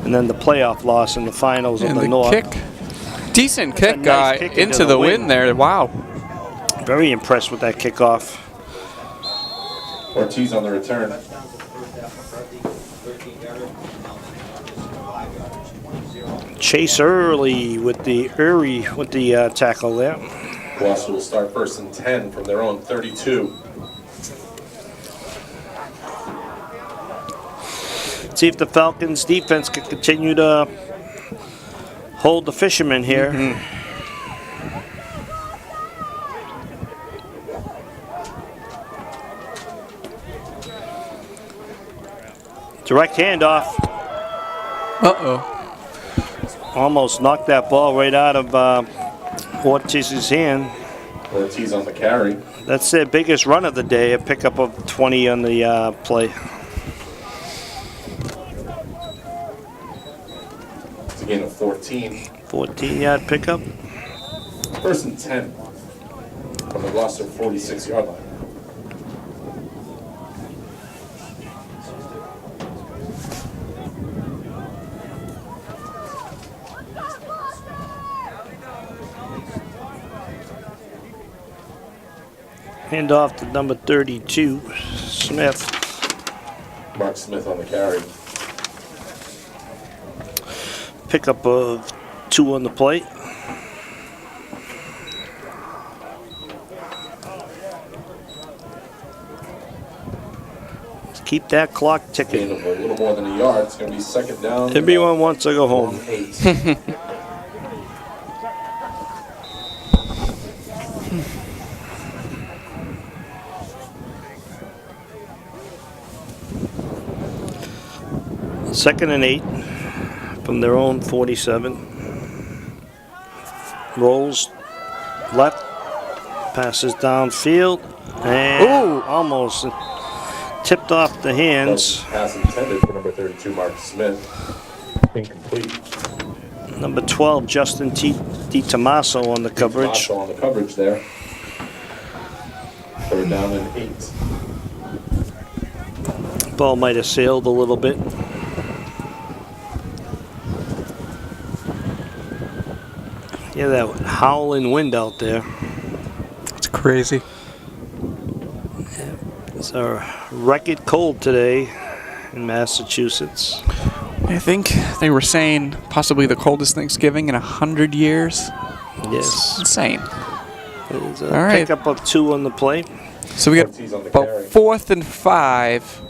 And then the playoff loss in the finals of And the the North. kick. Decent kick, nice kick into the wind there. Wow. Very impressed with that kickoff. Ortiz on the return. Chase Early with the tackle there. Gloucester will start 1st and 10 from their own 32. See if the Falcons defense can continue to hold the Fishermen here. Direct handoff. Uh-oh. Almost knocked that ball right out of Ortiz's hand. Ortiz on the carry. That's their biggest run of the day, a pickup of 20 on the play. It's a gain of 14. 14-yard pickup. 1st and 10 from the Gloucester 46-yard line. Hand off to number 32, Smith. Mark Smith on the carry. Pickup of 2 on the plate. Let's keep that clock Gain ticking. of a little more than a yard. It's going to be 2nd down. Everyone wants to go home. 8. 2nd and 8 from their own 47. Rolls left, passes downfield, and almost tipped off the hands. Pass intended for number 32, Mark Smith. Incomplete. Number 12, Justin Di Tommaso on the coverage. On the coverage there. 3rd down and 8. Ball might have sailed a little bit. Yeah, that howling wind out there. It's crazy. It's a record cold today in Massachusetts. I think they were saying possibly the coldest Thanksgiving in 100 years. Yes. Insane. There's a All right. pickup of 2 on the play. So we got Ortiz on the about carry. 4th and 5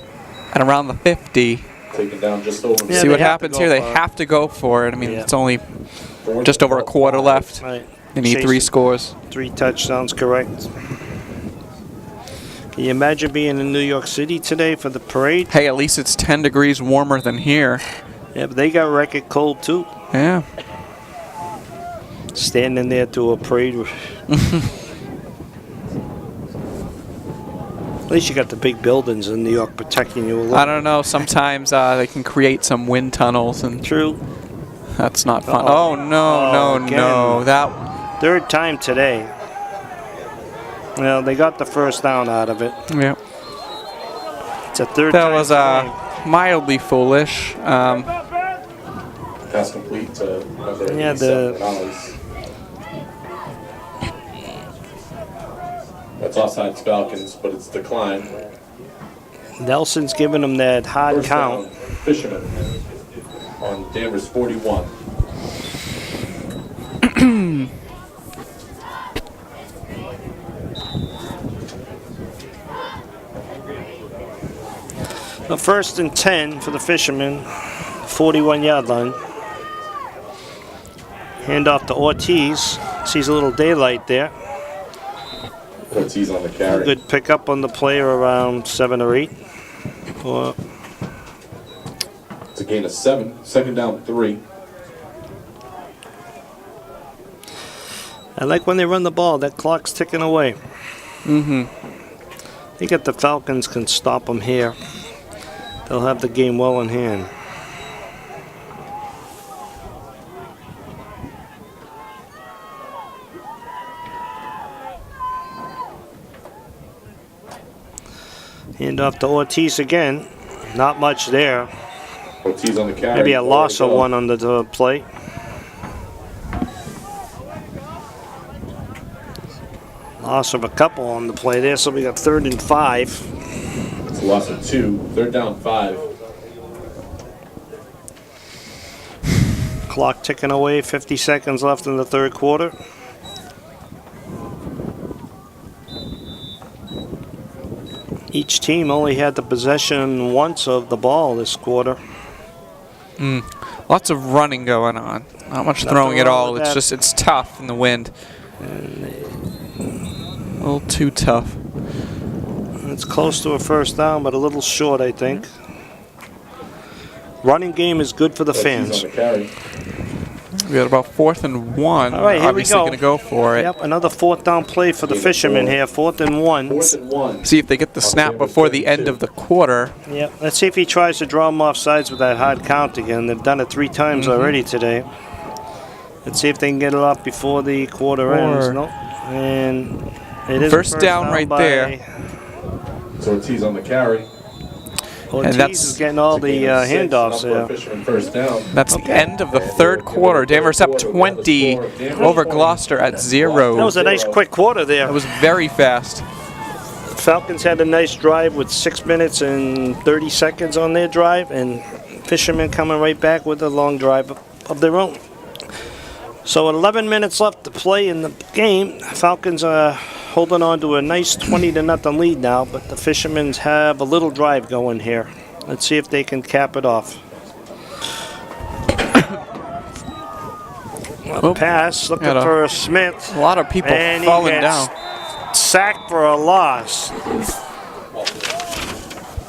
and around the 50. Taken down just over. Yeah, See they what have to happens go here. They for it. have to go for it. I mean, Yeah. it's only just over a quarter left. Right. They need 3 scores. 3 touchdowns, correct. Can you imagine being in New York City today for the parade? Hey, at least it's 10 degrees warmer than here. Yeah, but they got record cold too. Yeah. Standing there to a parade. At least you got the big buildings in New York protecting you a little. I don't know. Sometimes they can create some wind tunnels, and True. that's not fun. Uh-oh. Oh, no, no, Again. no. That 3rd time today. Well, they got the 1st down out of it. yeah. It's a 3rd That time was today. mildly foolish. Pass complete to number Yeah, 87, Morales. That's offsides Falcons, but it's declined. Nelson's giving them that hard 1st count. down, Fisherman on Danvers 41. The 1st and 10 for the Fishermen, 41-yard line. Hand off to Ortiz. Sees a little daylight there. Ortiz on the carry. Good pickup on the play around 7 or 8. It's a gain of 7. 2nd down 3. I like when they run the ball. That clock's ticking away. I think if the Falcons can stop them here, they'll have the game well in hand. Hand off to Ortiz again. Not much there. Ortiz on the carry. Maybe a loss of 4 to go. 1 on the play. Loss of a couple on the play there, so we got 3rd and 5. It's a loss of 2. 3rd down 5. Clock ticking away, 50 seconds left in the 3rd quarter. Each team only had the possession once of the ball this quarter. Lots of running going on. Not much Nothing throwing at wrong all. with It's that. just it's tough in the wind. A little too tough. It's close to a 1st down, but a little short, I think. Running game is good for the Ortiz fans. on the carry. We got about 4th and 1. All right, here we Obviously go. going to go for it. Yep, another 4th down play for the Fishermen here. 4th and 1. 4th and 1. See if they get the snap before the end of the quarter. Yep. Let's see if he tries to draw them off sides with that hard count again. They've done it 3 times already today. Let's see if they can get it off before the quarter ends. Nope. And it is a First down right by there. So Ortiz on the carry. Ortiz that's- is getting all It's a the gain of 6, handoffs enough for a there. Fisherman 1st down. That's the end of the 3rd quarter. Danvers up 20 over Gloucester at 0. That was a nice quick quarter there. That was very fast. Falcons had a nice drive with 6 minutes and 30 seconds on their drive, and Fishermen coming right back with a long drive of their own. So 11 minutes left to play in the game. Falcons are holding on to a nice 20-0 lead now, but the Fishermen have a little drive going here. Let's see if they can cap it off. Pass, looking Got a- for Smith. A lot of people And he falling gets down. sacked for a loss.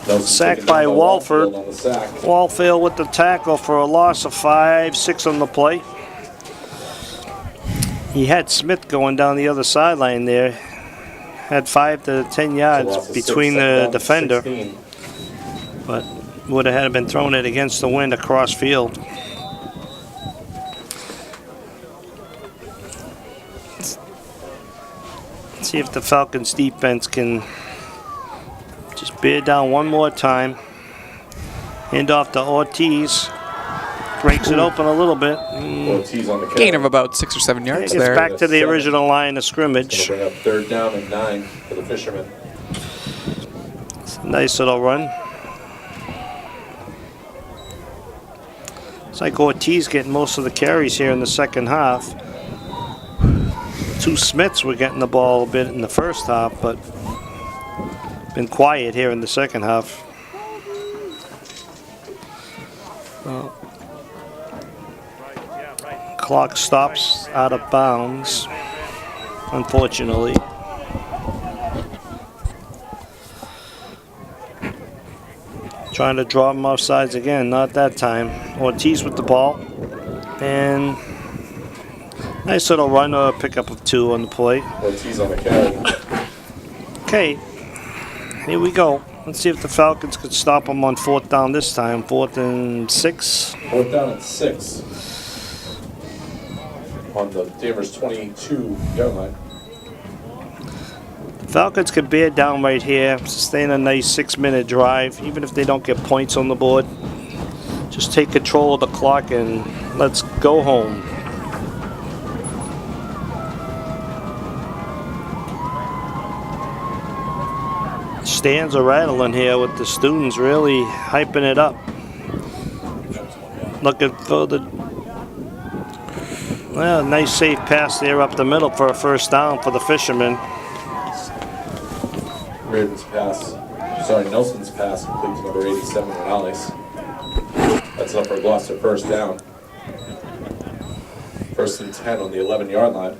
Nelson Sacked taken down by Walford. Walfield on the sack. Wallfield with the tackle for a loss of 5, 6 on the play. He had Smith going down the other sideline there. Had 5 to 10 yards Loss of between 6, the second down, defender, 16. but would have had been thrown it against the wind across field. Let's see if the Falcons defense can just bear down one more time. Hand off to Ortiz. Breaks it open a little bit. Ortiz on the Gain carry. of about 6 or 7 yards Gets there. back to the 7. original line of Gonna scrimmage. bring up 3rd down and 9 for the Fishermen. Nice little run. It's like Ortiz getting most of the carries here in the second half. 2 Smiths were getting the ball a bit in the first half, but been quiet here in the second half. Clock stops out of bounds, unfortunately. Trying to draw him off sides again, not that time. Ortiz with the ball. And nice little run or pickup of 2 on the play. Ortiz on the carry. Okay, here we go. Let's see if the Falcons could stop them on 4th down this time. 4th and 6. 4th down and 6. On the Danvers 22-yard line. Falcons could bear down right here, sustain a nice 6-minute drive, even if they don't get points on the board. Just take control of the clock and let's go home. Stands are rattling here with the students really hyping it up. Looking for the nice safe pass there up the middle for a 1st down for the Fishermen. Nelson's pass complete to number 87, Morales. That's up for Gloucester 1st down. 1st and 10 on the 11-yard line.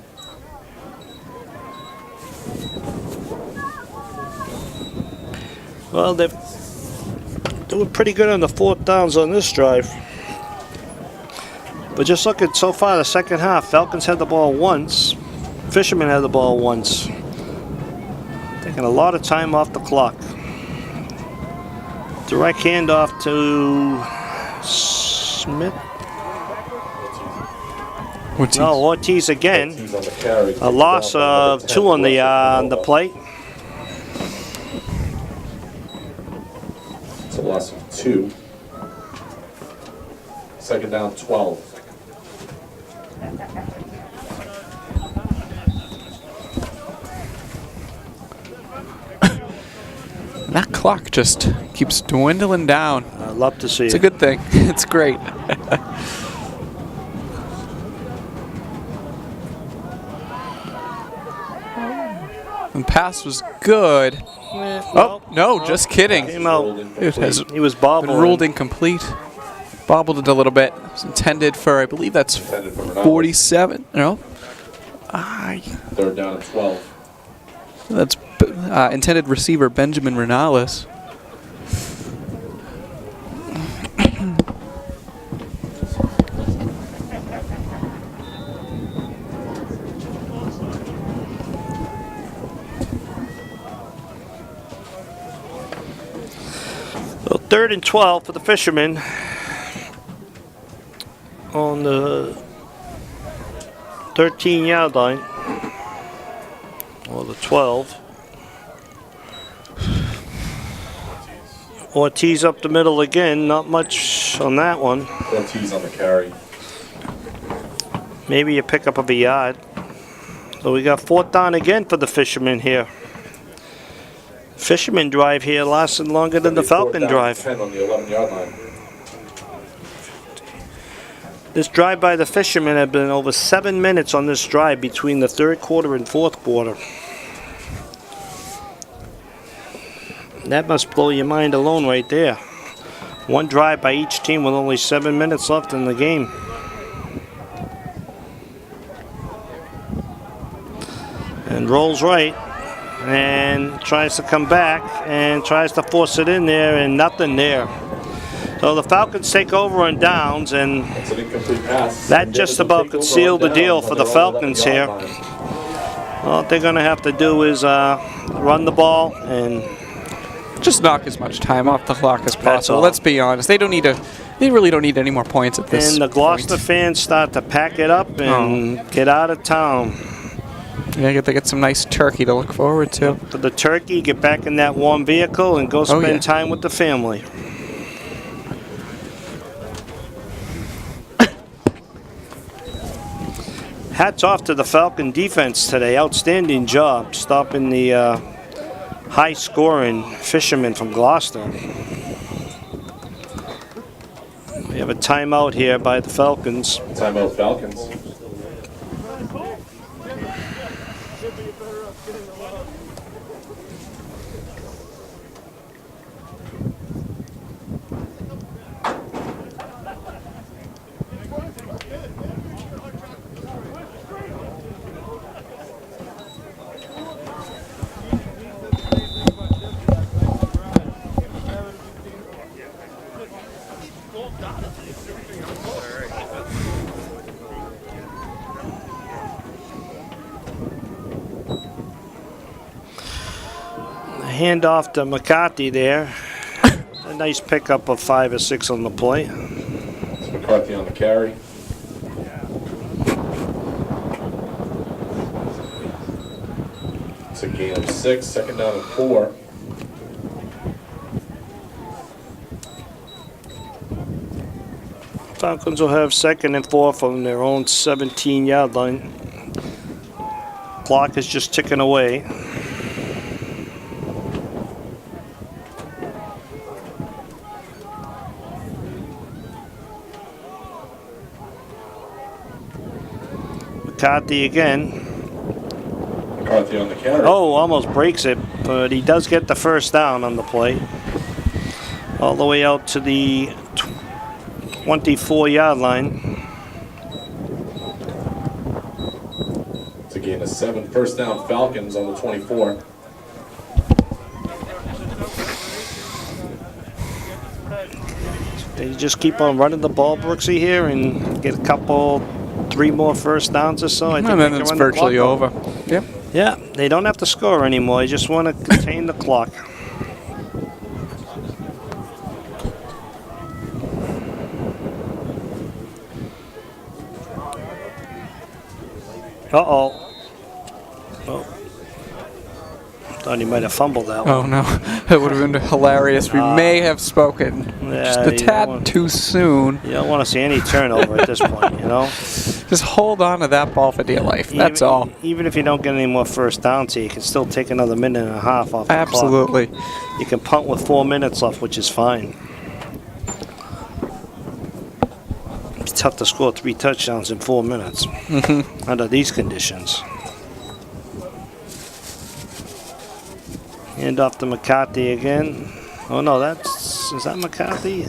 Well, they're doing pretty good on the 4th downs on this drive. But just looking so far, the second half, Falcons had the ball once. Fishermen had the ball once. Taking a lot of time off the clock. Direct handoff to Smith. Ortiz. No, Ortiz again. Ortiz on the carry. A loss of 2 on the play. It's a loss of 2. 2nd down, 12. That clock just keeps dwindling down. I'd love to see It's it. a good thing. It's great. The pass was good. Oh, no, just kidding. Came out. It has He was been bobbling. ruled incomplete. Bobbled it a little bit. It's intended for, I believe that's Intended for Morales. 47. No? 3rd down and 12. That's intended receiver Benjamin Renales. So 3rd and 12 for the Fishermen on the 13-yard line, or the 12. Ortiz up the middle again, not much on that one. Ortiz on the carry. Maybe a pickup of a yard. So we got 4th down again for the Fishermen here. Fishermen drive here lasted longer than the Falcon 4th down, drive. 10 on the 11-yard line. This drive by the Fishermen had been over 7 minutes on this drive between the 3rd quarter and 4th quarter. That must blow your mind alone right there. One drive by each team with only 7 minutes left in the game. And rolls right. and tries to come back and tries to force it in there, and nothing there. So the Falcons take over on downs, and It's an incomplete pass. that just about could seal the deal for the Falcons here. All they're going to have to do is run the ball and Just knock as much time off the clock as That's possible. all. Let's be honest. They really don't need any more points at this the Gloucester point. fans start to pack it up and get out of town. Yeah, they get some nice turkey to look forward to. For the turkey, get back in that warm vehicle and go spend yeah. time with the family. Hats off to the Falcon defense today. Outstanding job stopping the high-scoring fishermen from Gloucester. We have a timeout here by the Falcons. Timeout Falcons. Hand off to McCarthy there. A nice pickup of 5 or 6 on the play. It's McCarthy on the carry. It's a gain of 6, second down and 4. Falcons will have 2nd and 4 from their own 17-yard line. Clock is just ticking away. McCarthy again. McCarthy on the carry. Oh, almost breaks it, but he does get the first down on the play. All the way out to the 24-yard line. It's a gain of 7. First down Falcons on the 24. They just keep on running the ball, Brooksy, here, and get a couple, 3 more first downs or so. I think And they then can it's run the virtually clock over. Yep. Yeah, they don't have to score anymore. They just want to contain the clock. Uh-oh. Oh. Thought he might have fumbled that one. Oh no, that would have been hilarious. We may have spoken just yeah, a you don't tad want- too soon. You don't want to see any turnover at this point, you know? Just hold on to that ball for dear life. That's all. Even if you don't get any more first downs here, you can still take another minute and a half off the clock. Absolutely. You can punt with 4 minutes left, which is fine. It's tough to score 3 touchdowns in 4 minutes under these conditions. Hand off to McCarthy again. Oh no, is that McCarthy?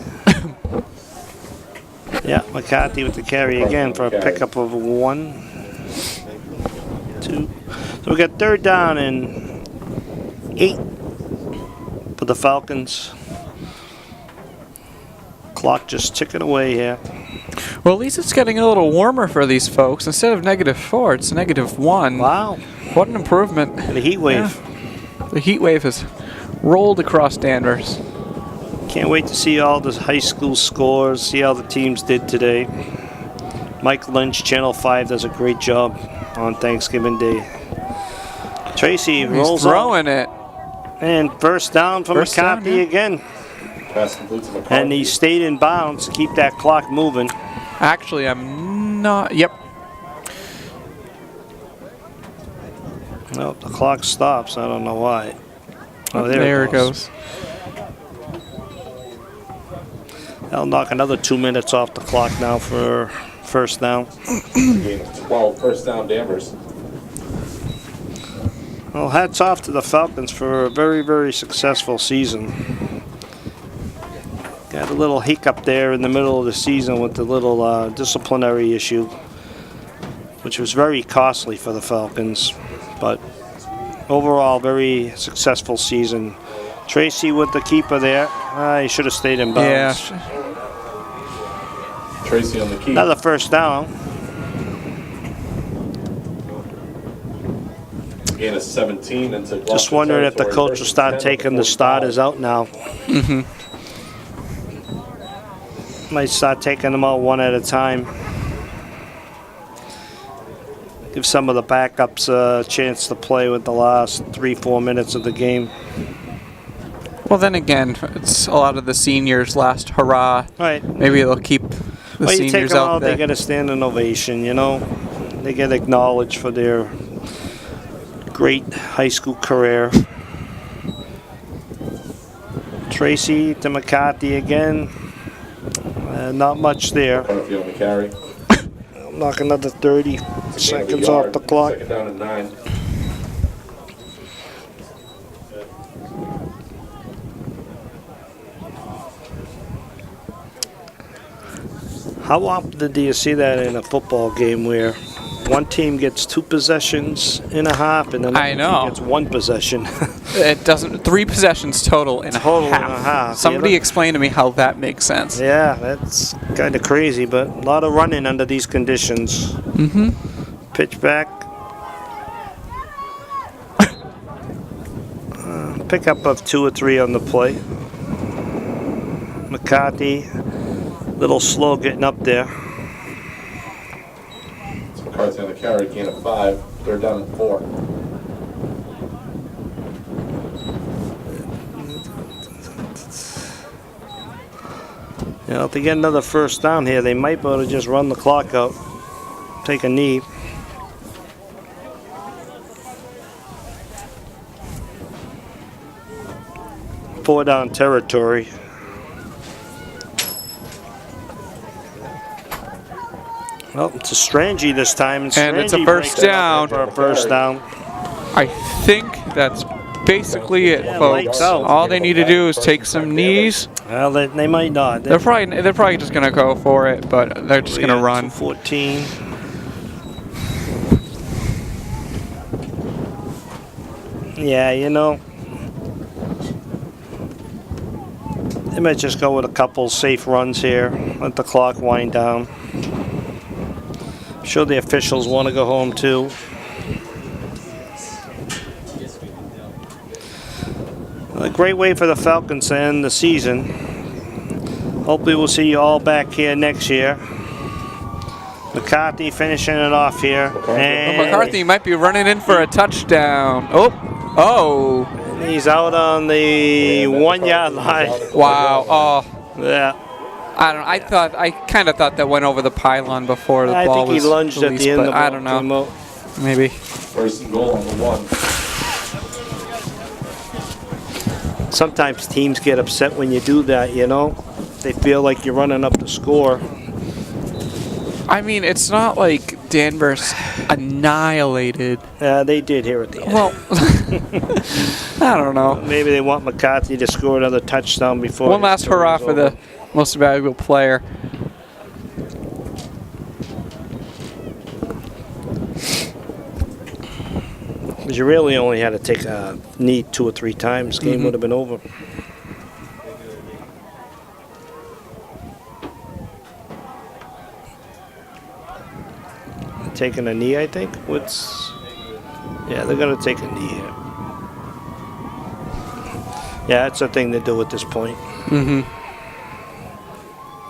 Yeah, McCarthy with the carry again for a pickup of 1, 2. So we got 3rd down and 8 for the Falcons. Clock just ticking away here. Well, at least it's getting a little warmer for these folks. Instead of -4, it's -1. Wow, What an improvement. and a heat wave. Yeah. The heat wave has rolled across Danvers. Can't wait to see all the high school scores, see how the teams did today. Mike Lynch, Channel 5, does a great job on Thanksgiving Day. Tracy He's rolls throwing it. up, and first down for First down, McCarthy yeah. again. Pass complete to McCarthy. And he stayed in bounds to keep that clock moving. Actually, I'm not. Yep. Well, the clock stops. I don't know why. Oh, there it goes. That'll knock another 2 minutes off the clock now for first down. Gain of 12. First down Danvers. Well, hats off to the Falcons for a very, very successful season. Got a little hiccup there in the middle of the season with the little disciplinary issue, which was very costly for the Falcons. But overall, very successful season. Tracy with the keeper there. He should have stayed in bounds. Yeah. Tracy on the key. Another first down. Gain of 17 into Gloucester Just wondering if the territory. coach will start taking the starters out now. Might start taking them out one at a time. Give some of the backups a chance to play with the last 3-4 minutes of the game. Well, then again, it's a lot of the seniors' last hurrah. Right. Maybe they'll keep the Well, you take seniors them out out, there. they get a standing ovation, you know. They get acknowledged for their great high school career. Tracy to McCarthy again. Not much there. Murphy on the carry. Knock another 30 seconds off the clock. Second down and 9. How often do you see that in a football game where one team gets 2 possessions in a half and another I know. team gets 1 possession? It doesn't. 3 possessions total in Total in half. a half, Somebody yeah. explain to me how that makes sense. Yeah, that's kind of crazy, but a lot of running under these conditions. Pitch back. Pickup of 2 or 3 on the play. McCarthy, little slow getting up there. It's McCarthy on the carry. Gain of 5. Third down and 4. You know, if they get another first down here, they might be able to just run the clock out, take a knee. Four down territory. Well, it's a Strangy this time. And it's a Strangy first breaks it up down. For a first down. I think that's basically it, Yeah, folks. lights out. All they need to do is take some knees. Well, they might not. They're probably just gonna go for it, but they're just gonna run. 14. Yeah, you know, they might just go with a couple safe runs here. Let the clock wind down. I'm sure the officials want to go home too. A great way for the Falcons to end the season. Hopefully we'll see you all back here next year. McCarthy finishing it off here. And McCarthy might be running in for a touchdown. Oh, he's out on the 1 yard line. wow. Oh, Yeah. I kind of thought that went over the pylon before the I ball think he was lunged at released, the end but of the I ball don't came know. out. Maybe. First and goal on the 1. Sometimes teams get upset when you do that, you know. They feel like you're running up the score. I mean, it's not like Danvers annihilated. They did here at the end. Well, I don't know. Maybe they want McCarthy to score another touchdown before. One his last career hurrah is for over. the most valuable player. Because you really only had to take a knee 2 or 3 times. Game would have been over. Taking a knee, I think. Yeah, they're gonna take a knee here. Yeah, that's the thing to do at this point. You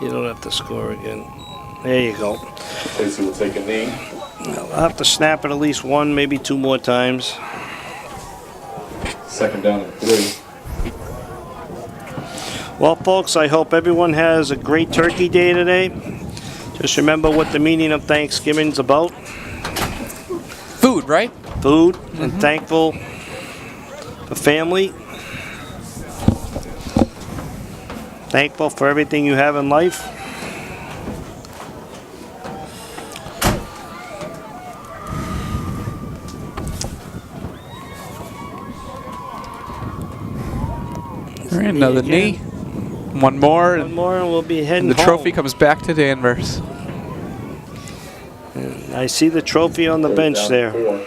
don't have to score again. There you go. Tracy will take a knee. I'll have to snap it at least 1, maybe 2 more times. Second down and 3. Well, folks, I hope everyone has a great Turkey Day today. Just remember what the meaning of Thanksgiving's about. Food, right? Food, and thankful for family. Thankful for everything you have in life. All right, another knee. One more. One more and we'll be heading And the trophy home. comes back to Danvers. I see the trophy on the Third bench down there. and 4.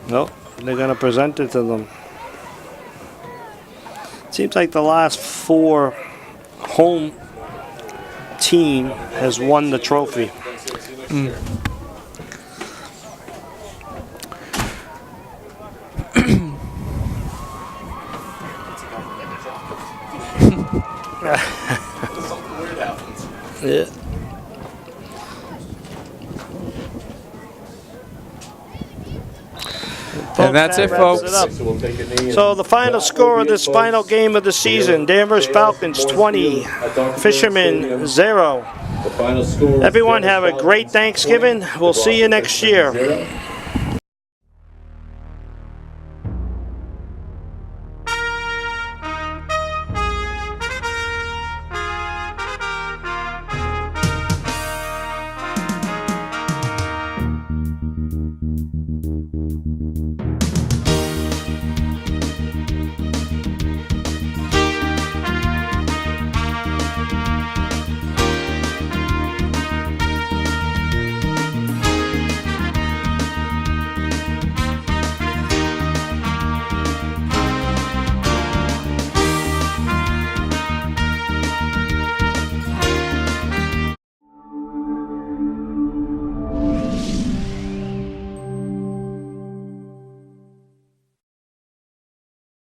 Nope. They're going to present it to them. Seems like the last 4 home team has won the trophy. Yeah. And that's it, folks. So the final score of this final game of the season, Danvers Falcons 20, Fishermen 0. Everyone have a great Thanksgiving. We'll see you next year.